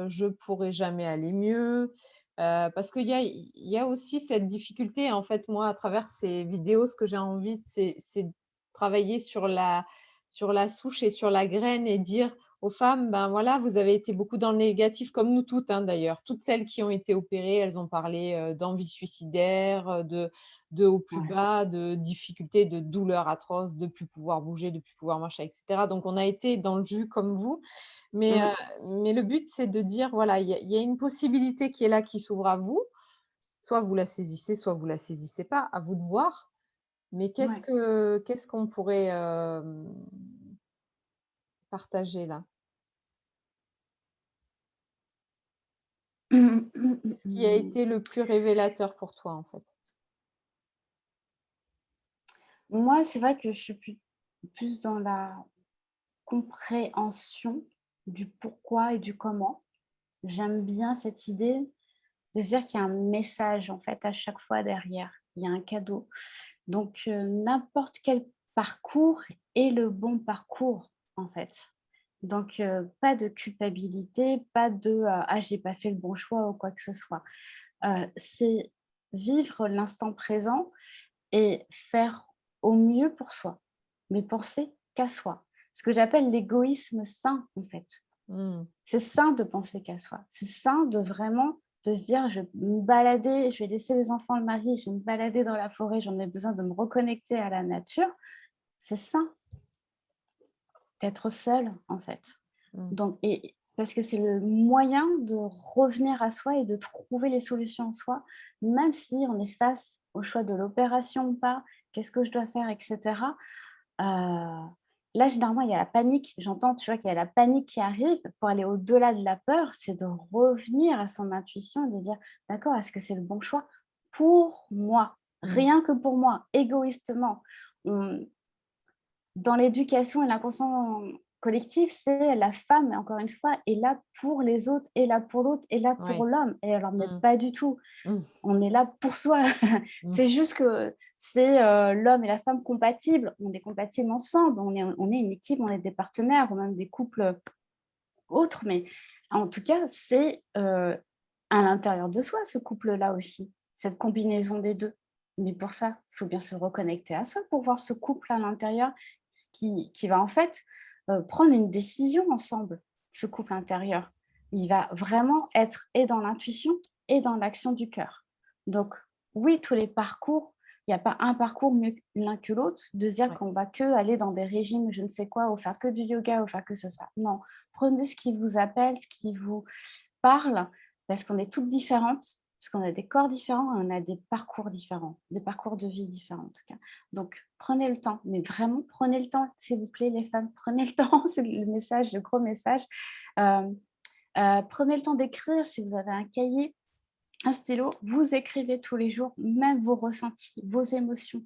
je pourrai jamais aller mieux». Parce qu'il y a aussi cette difficulté, en fait, moi, à travers ces vidéos, ce que j'ai envie, c'est de travailler sur la souche et sur la graine et dire aux femmes: «Ben, voilà, vous avez été beaucoup dans le négatif», comme nous toutes, hein, d'ailleurs. Toutes celles qui ont été opérées, elles ont parlé, d'envie suicidaire, de hauts plus Ouais. bas, de difficultés, de douleurs atroces, de plus pouvoir bouger, de plus pouvoir marcher et cetera. Donc on a été dans le jus comme vous, mais Mmh. mais le but, c'est de dire: «Voilà, il y a une possibilité qui est là, qui s'ouvre à vous. Soit vous la saisissez, soit vous la saisissez pas, à vous de voir. Mais Ouais. qu'est-ce qu'on pourrait, partager là?» Qu'est-ce qui a été le plus révélateur pour toi, en fait? Moi, c'est vrai que je suis plus dans la compréhension du pourquoi et du comment. J'aime bien cette idée de se dire qu'il y a un message, en fait, à chaque fois derrière. Il y a un cadeau. Donc n'importe quel parcours est le bon parcours, en fait. Donc pas de culpabilité, pas de, «Ah, j'ai pas fait le bon choix» ou quoi que ce soit. C'est vivre l'instant présent et faire au mieux pour soi, mais penser qu'à soi. Ce que j'appelle l'égoïsme sain, en fait. Mmh. C'est sain de penser qu'à soi. C'est sain de vraiment de se dire: «Je vais me balader, je vais laisser les enfants, le mari, je vais me balader dans la forêt, j'en ai besoin de me reconnecter à la nature». C'est sain. d'être seul, en fait. Mmh. Donc, parce que c'est le moyen de revenir à soi et de trouver les solutions en soi, même si on est face au choix de l'opération ou pas, qu'est-ce que je dois faire, etc. Là, généralement, il y a la panique. J'entends, tu vois, qu'il y a la panique qui arrive. Pour aller au-delà de la peur, c'est de revenir à son intuition et de dire, d'accord, est-ce que c'est le bon choix pour moi? Mmh. Rien que pour moi, égoïstement. On- Dans l'éducation et l'inconscient collectif, c'est la femme, encore une fois, est là pour les autres, est là pour l'autre, est là pour Ouais. l'homme. Et alors, mais Mmh. pas du tout. Mmh. On est là pour soi. Mmh. C'est juste que c'est l'homme et la femme compatibles. On est compatibles ensemble. On est une équipe, on est des partenaires ou même des couples autres. Mais en tout cas, c'est à l'intérieur de soi, ce couple-là aussi, cette combinaison des deux. Mais pour ça, il faut bien se reconnecter à soi pour voir ce couple à l'intérieur qui va en fait prendre une décision ensemble, ce couple intérieur. Il va vraiment être et dans l'intuition et dans l'action du cœur. Donc oui, tous les parcours, il n'y a pas un parcours mieux l'un que l'autre, de se dire Ouais. qu'on va que aller dans des régimes, je ne sais quoi, ou faire que du yoga, ou faire que ce soit. Non, prenez ce qui vous appelle, ce qui vous parle, parce qu'on est toutes différentes, parce qu'on a des corps différents et on a des parcours différents, des parcours de vie différents en tout cas. Donc, prenez le temps, mais vraiment prenez le temps, s'il vous plaît, les femmes, prenez le temps, c'est le message, le gros message. Euh, Prenez le temps d'écrire si vous avez un cahier, un stylo, vous écrivez tous les jours, même vos ressentis, vos émotions.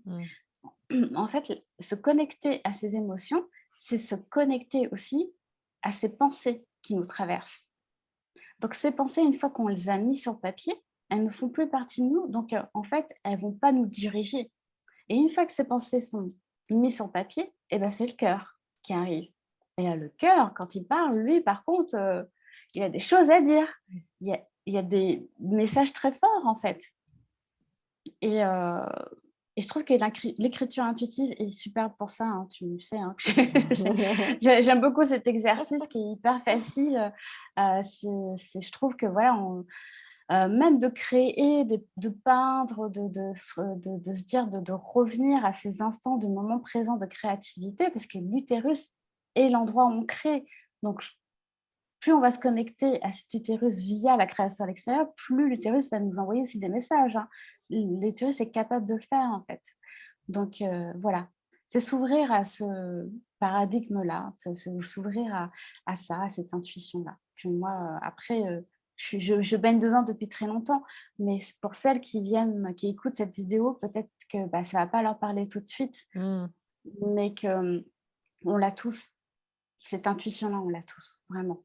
Mmh. En fait, se connecter à ces émotions, c'est se connecter aussi à ces pensées qui nous traversent. Donc, ces pensées, une fois qu'on les a mises sur papier, elles ne font plus partie de nous. Donc, en fait, elles ne vont pas nous diriger. Et une fois que ces pensées sont mises sur papier, eh ben, c'est le cœur qui arrive. Et là, le cœur, quand il parle, lui, par contre, il a des choses à dire. Il y a des messages très forts, en fait. Et, euh, et je trouve que l'écriture intuitive est super pour ça, hein, tu le sais. Hein, j'aime beaucoup cet exercice qui est hyper facile. Je trouve que voilà, même de créer, de peindre, de se dire, de revenir à ces instants de moments présents de créativité, parce que l'utérus est l'endroit où on crée. Donc, plus on va se connecter à cet utérus via la création à l'extérieur, plus l'utérus va nous envoyer aussi des messages. Hein. L'utérus est capable de le faire, en fait. Donc, voilà. C'est s'ouvrir à ce paradigme-là, s'ouvrir à ça, à cette intuition-là. Que moi, après, je baigne dedans depuis très longtemps, mais pour celles qui viennent, qui écoutent cette vidéo, peut-être que ça ne va pas leur parler tout de suite, Mmh. mais qu'on l'a tous. Cette intuition-là, on l'a tous, vraiment.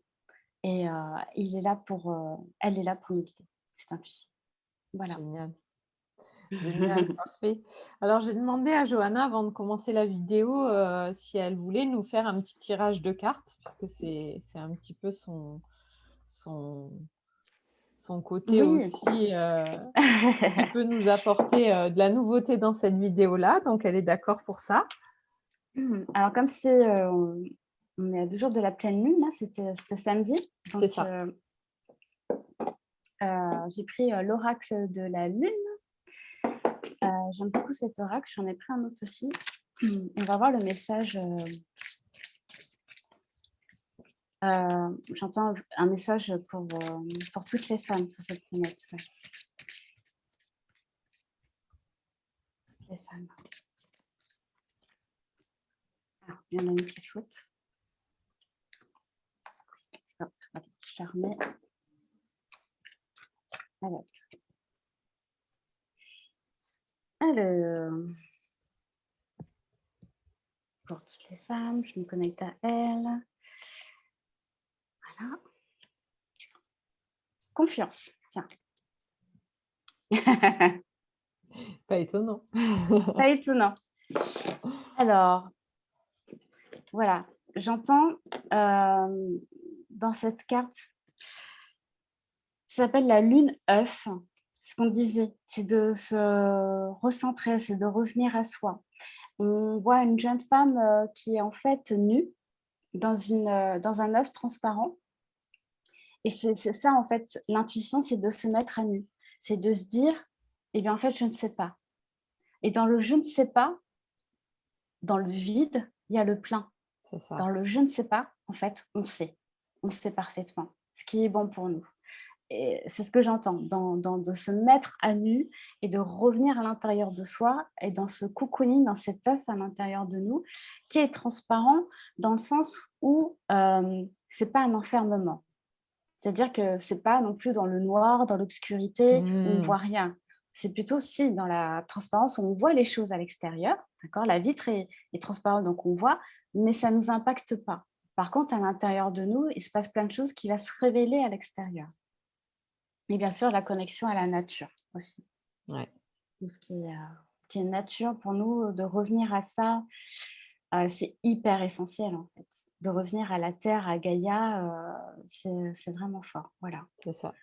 Et elle est là pour nous guider, cette intuition. Voilà. Génial. Génial, parfait. Alors, j'ai demandé à Johanna, avant de commencer la vidéo, si elle voulait nous faire un petit tirage de cartes, puisque c'est un petit peu son son côté Oui. aussi, qui peut nous apporter, de la nouveauté dans cette vidéo-là. Donc, elle est d'accord pour ça. Alors, comme on est à 2 jours de la pleine lune, là, c'était samedi. C'est Donc, ça. j'ai pris l'oracle de la lune. J'aime beaucoup cet oracle. J'en ai pris un autre aussi. On va voir le message. J'entends un message pour toutes les femmes sur cette planète. Ouais. Toutes les femmes. Ah, il y en a une qui saute. Hop, attends, je la remets. Alors, pour toutes les femmes, je me connecte à elles. Voilà. Confiance, tiens. Pas étonnant. Pas étonnant. Alors, voilà, j'entends dans cette carte, ça s'appelle la lune œuf. Ce qu'on disait, c'est de se recentrer, c'est de revenir à soi. On voit une jeune femme qui est en fait nue dans un œuf transparent. Et c'est ça, en fait, l'intuition, c'est de se mettre à nu. C'est de se dire, eh bien, en fait, je ne sais pas. Et dans le je ne sais pas, dans le vide, il y a le plein. c'est ça. Dans le je ne sais pas, en fait, on sait. On sait parfaitement ce qui est bon pour nous. Et c'est ce que j'entends, de se mettre à nu et de revenir à l'intérieur de soi et dans ce cocooning, dans cet œuf à l'intérieur de nous, qui est transparent dans le sens où c'est pas un enfermement. C'est-à-dire que c'est pas non plus dans le noir, dans l'obscurité, où on voit rien. C'est plutôt si dans la transparence, où on voit les choses à l'extérieur, d'accord? La vitre est transparente, donc on voit, mais ça nous impacte pas. Par contre, à l'intérieur de nous, il se passe plein de choses qui vont se révéler à l'extérieur. Et bien sûr, la connexion à la nature aussi. Ouais. Tout ce qui est nature, pour nous, de revenir à ça, c'est hyper essentiel en fait. De revenir à la terre, à Gaïa, c'est vraiment fort. Voilà, C'est ça.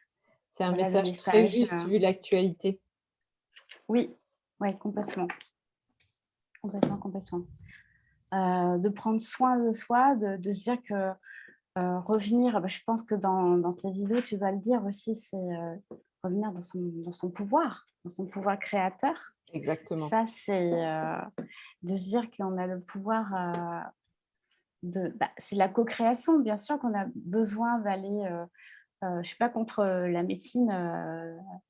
C'est un voilà le message très message. juste vu l'actualité. Oui, ouais, complètement. Complètement, complètement. De prendre soin de soi, de se dire que revenir, je pense que dans tes vidéos, tu vas le dire aussi, c'est revenir dans son pouvoir créateur. Exactement. Ça, c'est de se dire qu'on a le pouvoir c'est la co-création, bien sûr qu'on a besoin d'aller, je ne suis pas contre la médecine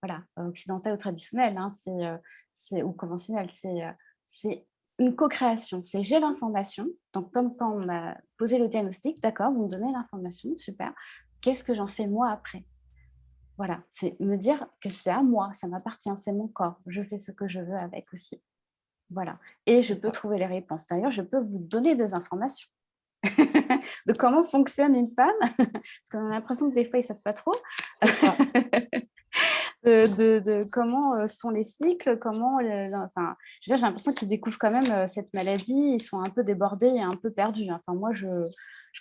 voilà, occidentale ou traditionnelle, hein, ou conventionnelle, c'est une co-création. C'est j'ai l'information, donc comme quand on m'a posé le diagnostic, d'accord, vous me donnez l'information, super, qu'est-ce que j'en fais moi après? Voilà, c'est me dire que c'est à moi, ça m'appartient, c'est mon corps, je fais ce que je veux avec aussi. Voilà, et je C'est peux ça. trouver les réponses. D'ailleurs, je peux vous donner des informations de comment fonctionne une femme, parce qu'on a l'impression que des fois, ils ne savent pas trop. C'est ça. De comment sont les cycles, enfin, j'ai l'impression qu'ils découvrent quand même cette maladie, ils sont un peu débordés et un peu perdus. Enfin, moi, je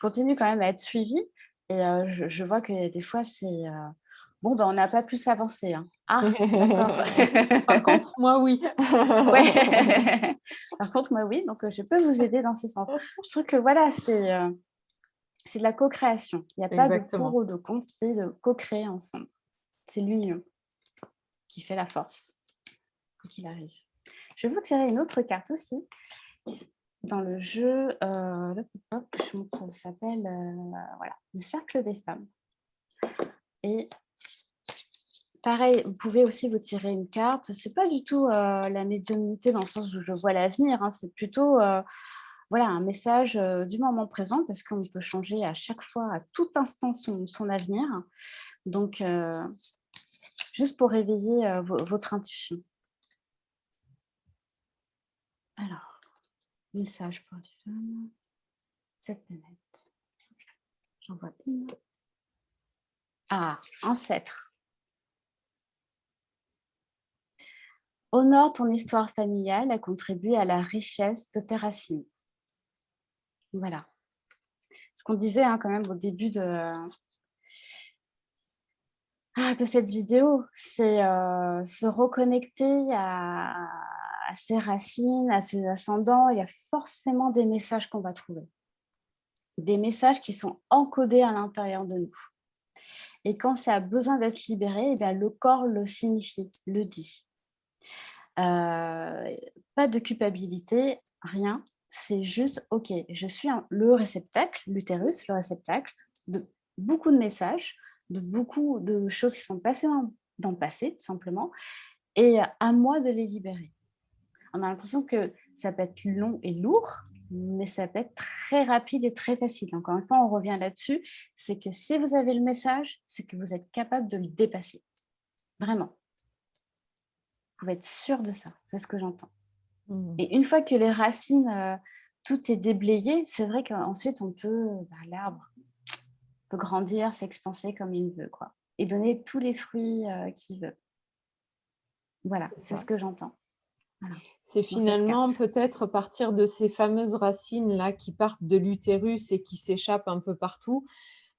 continue quand même à être suivie et je vois que des fois, c'est bon, on n'a pas pu s'avancer. Hein. Ah, d'accord. Par contre, moi, oui. Ouais. Par contre, moi, oui, donc je peux vous aider dans ce sens. Je trouve que voilà, c'est de la co-création. Il n'y a pas de pour Exactement. ou de contre, c'est de co-créer ensemble. C'est l'union qui fait la force, quoi qu'il arrive. Je vais vous tirer une autre carte aussi. Dans le jeu, je montre, ça s'appelle voilà, le cercle des femmes. Et pareil, vous pouvez aussi vous tirer une carte. C'est pas du tout la médiumnité dans le sens où je vois l'avenir. Hein. C'est plutôt voilà, un message du moment présent parce qu'on peut changer à chaque fois, à tout instant, son avenir. Donc, juste pour réveiller votre intuition. Alors, message pour les femmes. Cette planète. J'en vois une. Ah, ancêtre. Honore ton histoire familiale à contribuer à la richesse de tes racines. Voilà. Ce qu'on disait hein, quand même au début de cette vidéo, c'est se reconnecter à ses racines, à ses ascendants. Il y a forcément des messages qu'on va trouver. Des messages qui sont encodés à l'intérieur de nous. Et quand ça a besoin d'être libéré, eh bien, le corps le signifie, le dit. Pas de culpabilité, rien. C'est juste, ok, je suis le réceptacle, l'utérus, le réceptacle de beaucoup de messages, de beaucoup de choses qui sont passées dans le passé, tout simplement, et à moi de les libérer. On a l'impression que ça peut être long et lourd, mais ça peut être très rapide et très facile. Encore une fois, on revient là-dessus, c'est que si vous avez le message, c'est que vous êtes capable de le dépasser. Vraiment. Vous pouvez être sûr de ça, c'est ce que j'entends. Et une fois que les racines, tout est déblayé, c'est vrai qu'ensuite, on peut, l'arbre peut grandir, s'expanser comme il veut, quoi, et donner tous les fruits qu'il veut. Voilà, c'est ce que j'entends. Voilà. C'est finalement peut-être partir de ces fameuses racines-là qui partent de l'utérus et qui s'échappent un peu partout,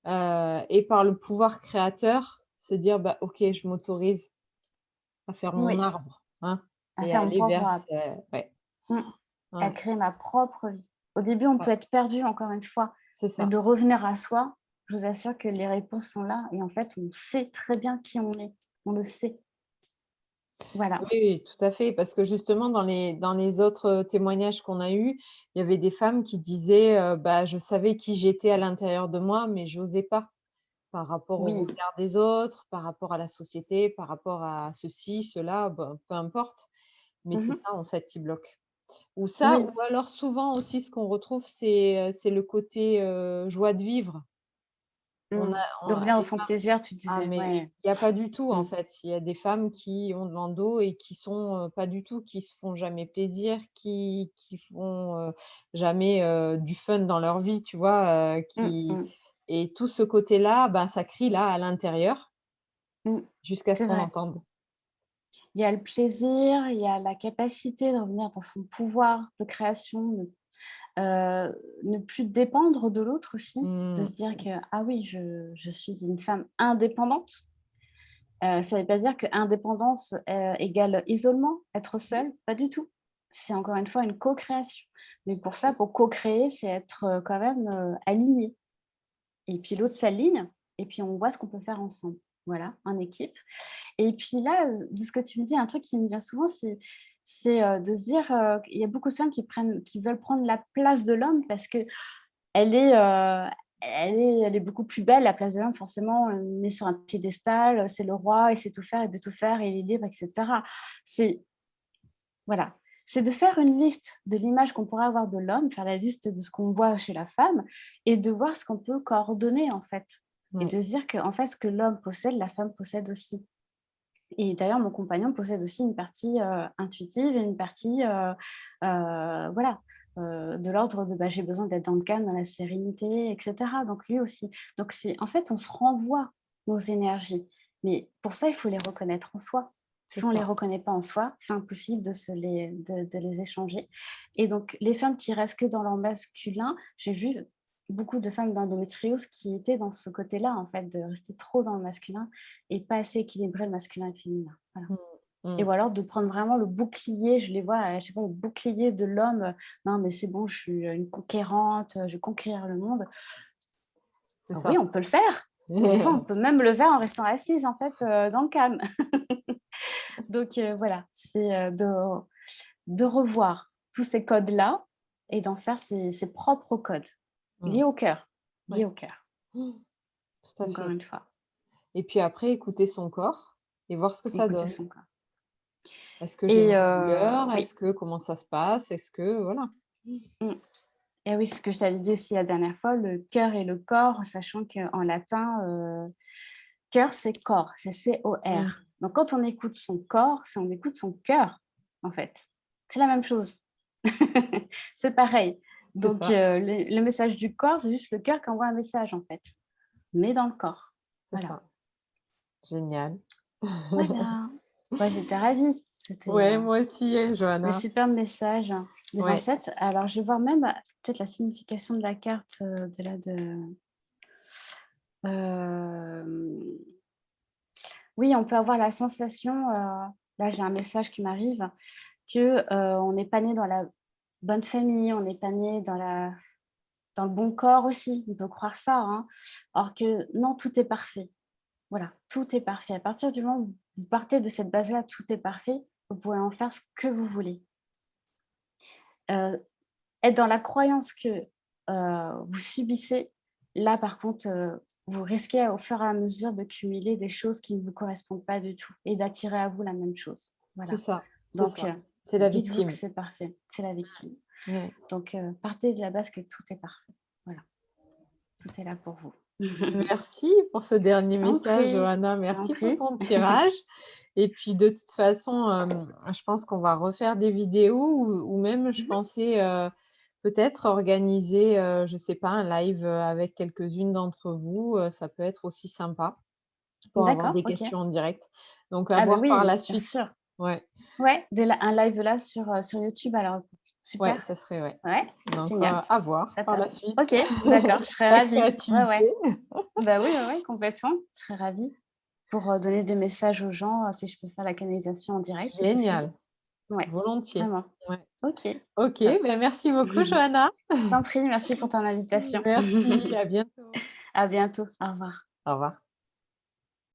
et par le pouvoir créateur, se dire: «Bah, OK, je m'autorise à faire mon Oui, arbre», hein, à et faire mon aller propre vers arbre. ouais, À ouais, créer ma propre vie. Au début, on peut ouais, être perdu, encore une fois, c'est mais ça. de revenir à soi, je vous assure que les réponses sont là et en fait, on sait très bien qui on est. On le sait. Voilà. Oui, oui, tout à fait, parce que justement dans les autres témoignages qu'on a eus, il y avait des femmes qui disaient, bah, je savais qui j'étais à l'intérieur de moi, mais j'osais pas par rapport au Oui. regard des autres, par rapport à la société, par rapport à ceci, cela, ben, peu importe, mais c'est Mmh. ça en fait qui bloque. Ou ça, Oui. ou alors souvent aussi ce qu'on retrouve c'est le côté, joie de vivre. On Mmh. a De on revenir au les son femmes plaisir, tu ah disais, mais ouais. il y a pas du tout en Mmh. fait. Il y a des femmes qui ont de l'endo et qui sont, pas du tout, qui se font jamais plaisir, qui font, jamais, du fun dans leur vie, tu vois? Mmh Qui mh. et tout ce côté-là, ben, ça crie là à l'intérieur Mmh. jusqu'à ce C'est qu'on vrai. l'entende. Il y a le plaisir, il y a la capacité de revenir dans son pouvoir de création, ne plus dépendre de l'autre aussi, de Mmh. se dire que: «Ah oui, je suis une femme indépendante». Ça ne veut pas dire que indépendance, égale isolement, être seule, pas du tout. C'est encore une fois une co-création. Mais Tout à pour ça, fait. pour co-créer, c'est être, quand même, aligné. Et puis l'autre s'aligne et puis on voit ce qu'on peut faire ensemble. Voilà, en équipe. Et puis là, de ce que tu me dis, un truc qui me vient souvent, c'est de se dire, qu'il y a beaucoup de femmes qui veulent prendre la place de l'homme parce qu'elle est, elle est beaucoup plus belle, la place de l'homme forcément, on est sur un piédestal, c'est le roi, il sait tout faire, il peut tout faire, il est libre et cetera. C'est voilà, c'est de faire une liste de l'image qu'on pourrait avoir de l'homme, faire la liste de ce qu'on voit chez la femme et de voir ce qu'on peut coordonner en fait. Et Ouais. de se dire qu'en fait, ce que l'homme possède, la femme possède aussi. Et d'ailleurs, mon compagnon possède aussi une partie, intuitive et une partie, voilà, de l'ordre de, bah, j'ai besoin d'être dans le calme, dans la sérénité et cetera. Donc lui aussi. Donc c'est en fait, on se renvoie nos énergies. Mais pour ça, il faut les reconnaître en soi. C'est Si on ne les ça. reconnaît pas en soi, c'est impossible de les échanger. Et donc les femmes qui restent que dans leur masculin, j'ai vu beaucoup de femmes d'endométriose qui étaient dans ce côté-là, en fait, de rester trop dans le masculin et pas assez équilibrer le masculin et le féminin, voilà. Mmh. Et Mmh. ou alors de prendre vraiment le bouclier, je les vois, je sais pas, le bouclier de l'homme, «Non mais c'est bon, je suis, une conquérante, je vais conquérir le monde». C'est Oui, ça. on peut le faire et des fois on peut même le faire en restant assise en fait, dans le calme. Donc voilà, c'est, de revoir tous ces codes-là et d'en faire ses propres codes, Mmh. liés au cœur, liés Ouais. au cœur, Mmh. Tout à encore fait. une fois, Et puis après, écouter son corps et voir ce que ça écouter donne. son corps. Est-ce que j'ai Et une douleur? oui. Est-ce que comment ça se passe? Est-ce que voilà. Mmh. Et oui, ce que je t'avais dit aussi la dernière fois, le cœur et le corps, sachant qu'en latin, cœur, c'est corps, c'est Mmh. C-O-R. Donc quand on écoute son corps, c'est on écoute son cœur, en fait. C'est la même chose. C'est pareil. C'est Donc ça, le message du corps, c'est juste le cœur qui envoie un message, en fait, mais dans le corps. c'est Voilà. ça. Génial. Voilà. Bah, j'étais ravie. C'était, Ouais, moi aussi, des Johanna. super messages des Ouais. ancêtres. Alors je vais voir même, peut-être la signification de la carte, Hem, oui, on peut avoir la sensation, là j'ai un message qui m'arrive, que, on n'est pas né dans la bonne famille, on n'est pas né dans le bon corps aussi, on peut croire ça, hein. Or que non, tout est parfait. Voilà, tout est parfait. À partir du moment où vous partez de cette base-là, tout est parfait, vous pouvez en faire ce que vous voulez. Heu, Être dans la croyance que, vous subissez, là par contre, vous risquez au fur et à mesure de cumuler des choses qui ne vous correspondent pas du tout et d'attirer à vous la même chose. C'est Voilà. ça, c'est Donc, ça. C'est la dites-vous que victime. c'est parfait, c'est la victime. Ouais. Donc, partez de la base que tout est parfait. Voilà, tout est là pour vous. Merci pour ce dernier Je t'en message, prie, Johanna. je t'en Merci pour prie. ton tirage. Et puis de toute façon, je pense qu'on va refaire des vidéos ou même je Mmh. pensais, peut-être organiser, je sais pas, un live, avec quelques-unes d'entre vous, ça peut être aussi sympa pour avoir D'accord, des OK. questions en direct. Donc à Ah ben voir par oui, la bien suite. sûr. Ouais, Ouais, un live là sur YouTube alors. ouais, Super. ça serait ouais. Ouais, Donc, génial. à voir Top, par top. la suite. OK, d'accord, je serais La ravie. Ouais, créativité. ouais. Bah, oui, ouais, ouais, complètement. Je serais ravie pour, donner des messages aux gens, si je peux faire la canalisation en direct, c'est possible. Génial, Ouais, volontiers. vraiment. Ouais. OK, OK, top. ben merci beaucoup Johanna. Je t'en prie, merci pour ton invitation. Merci, à bientôt. À bientôt. Au revoir. Au revoir.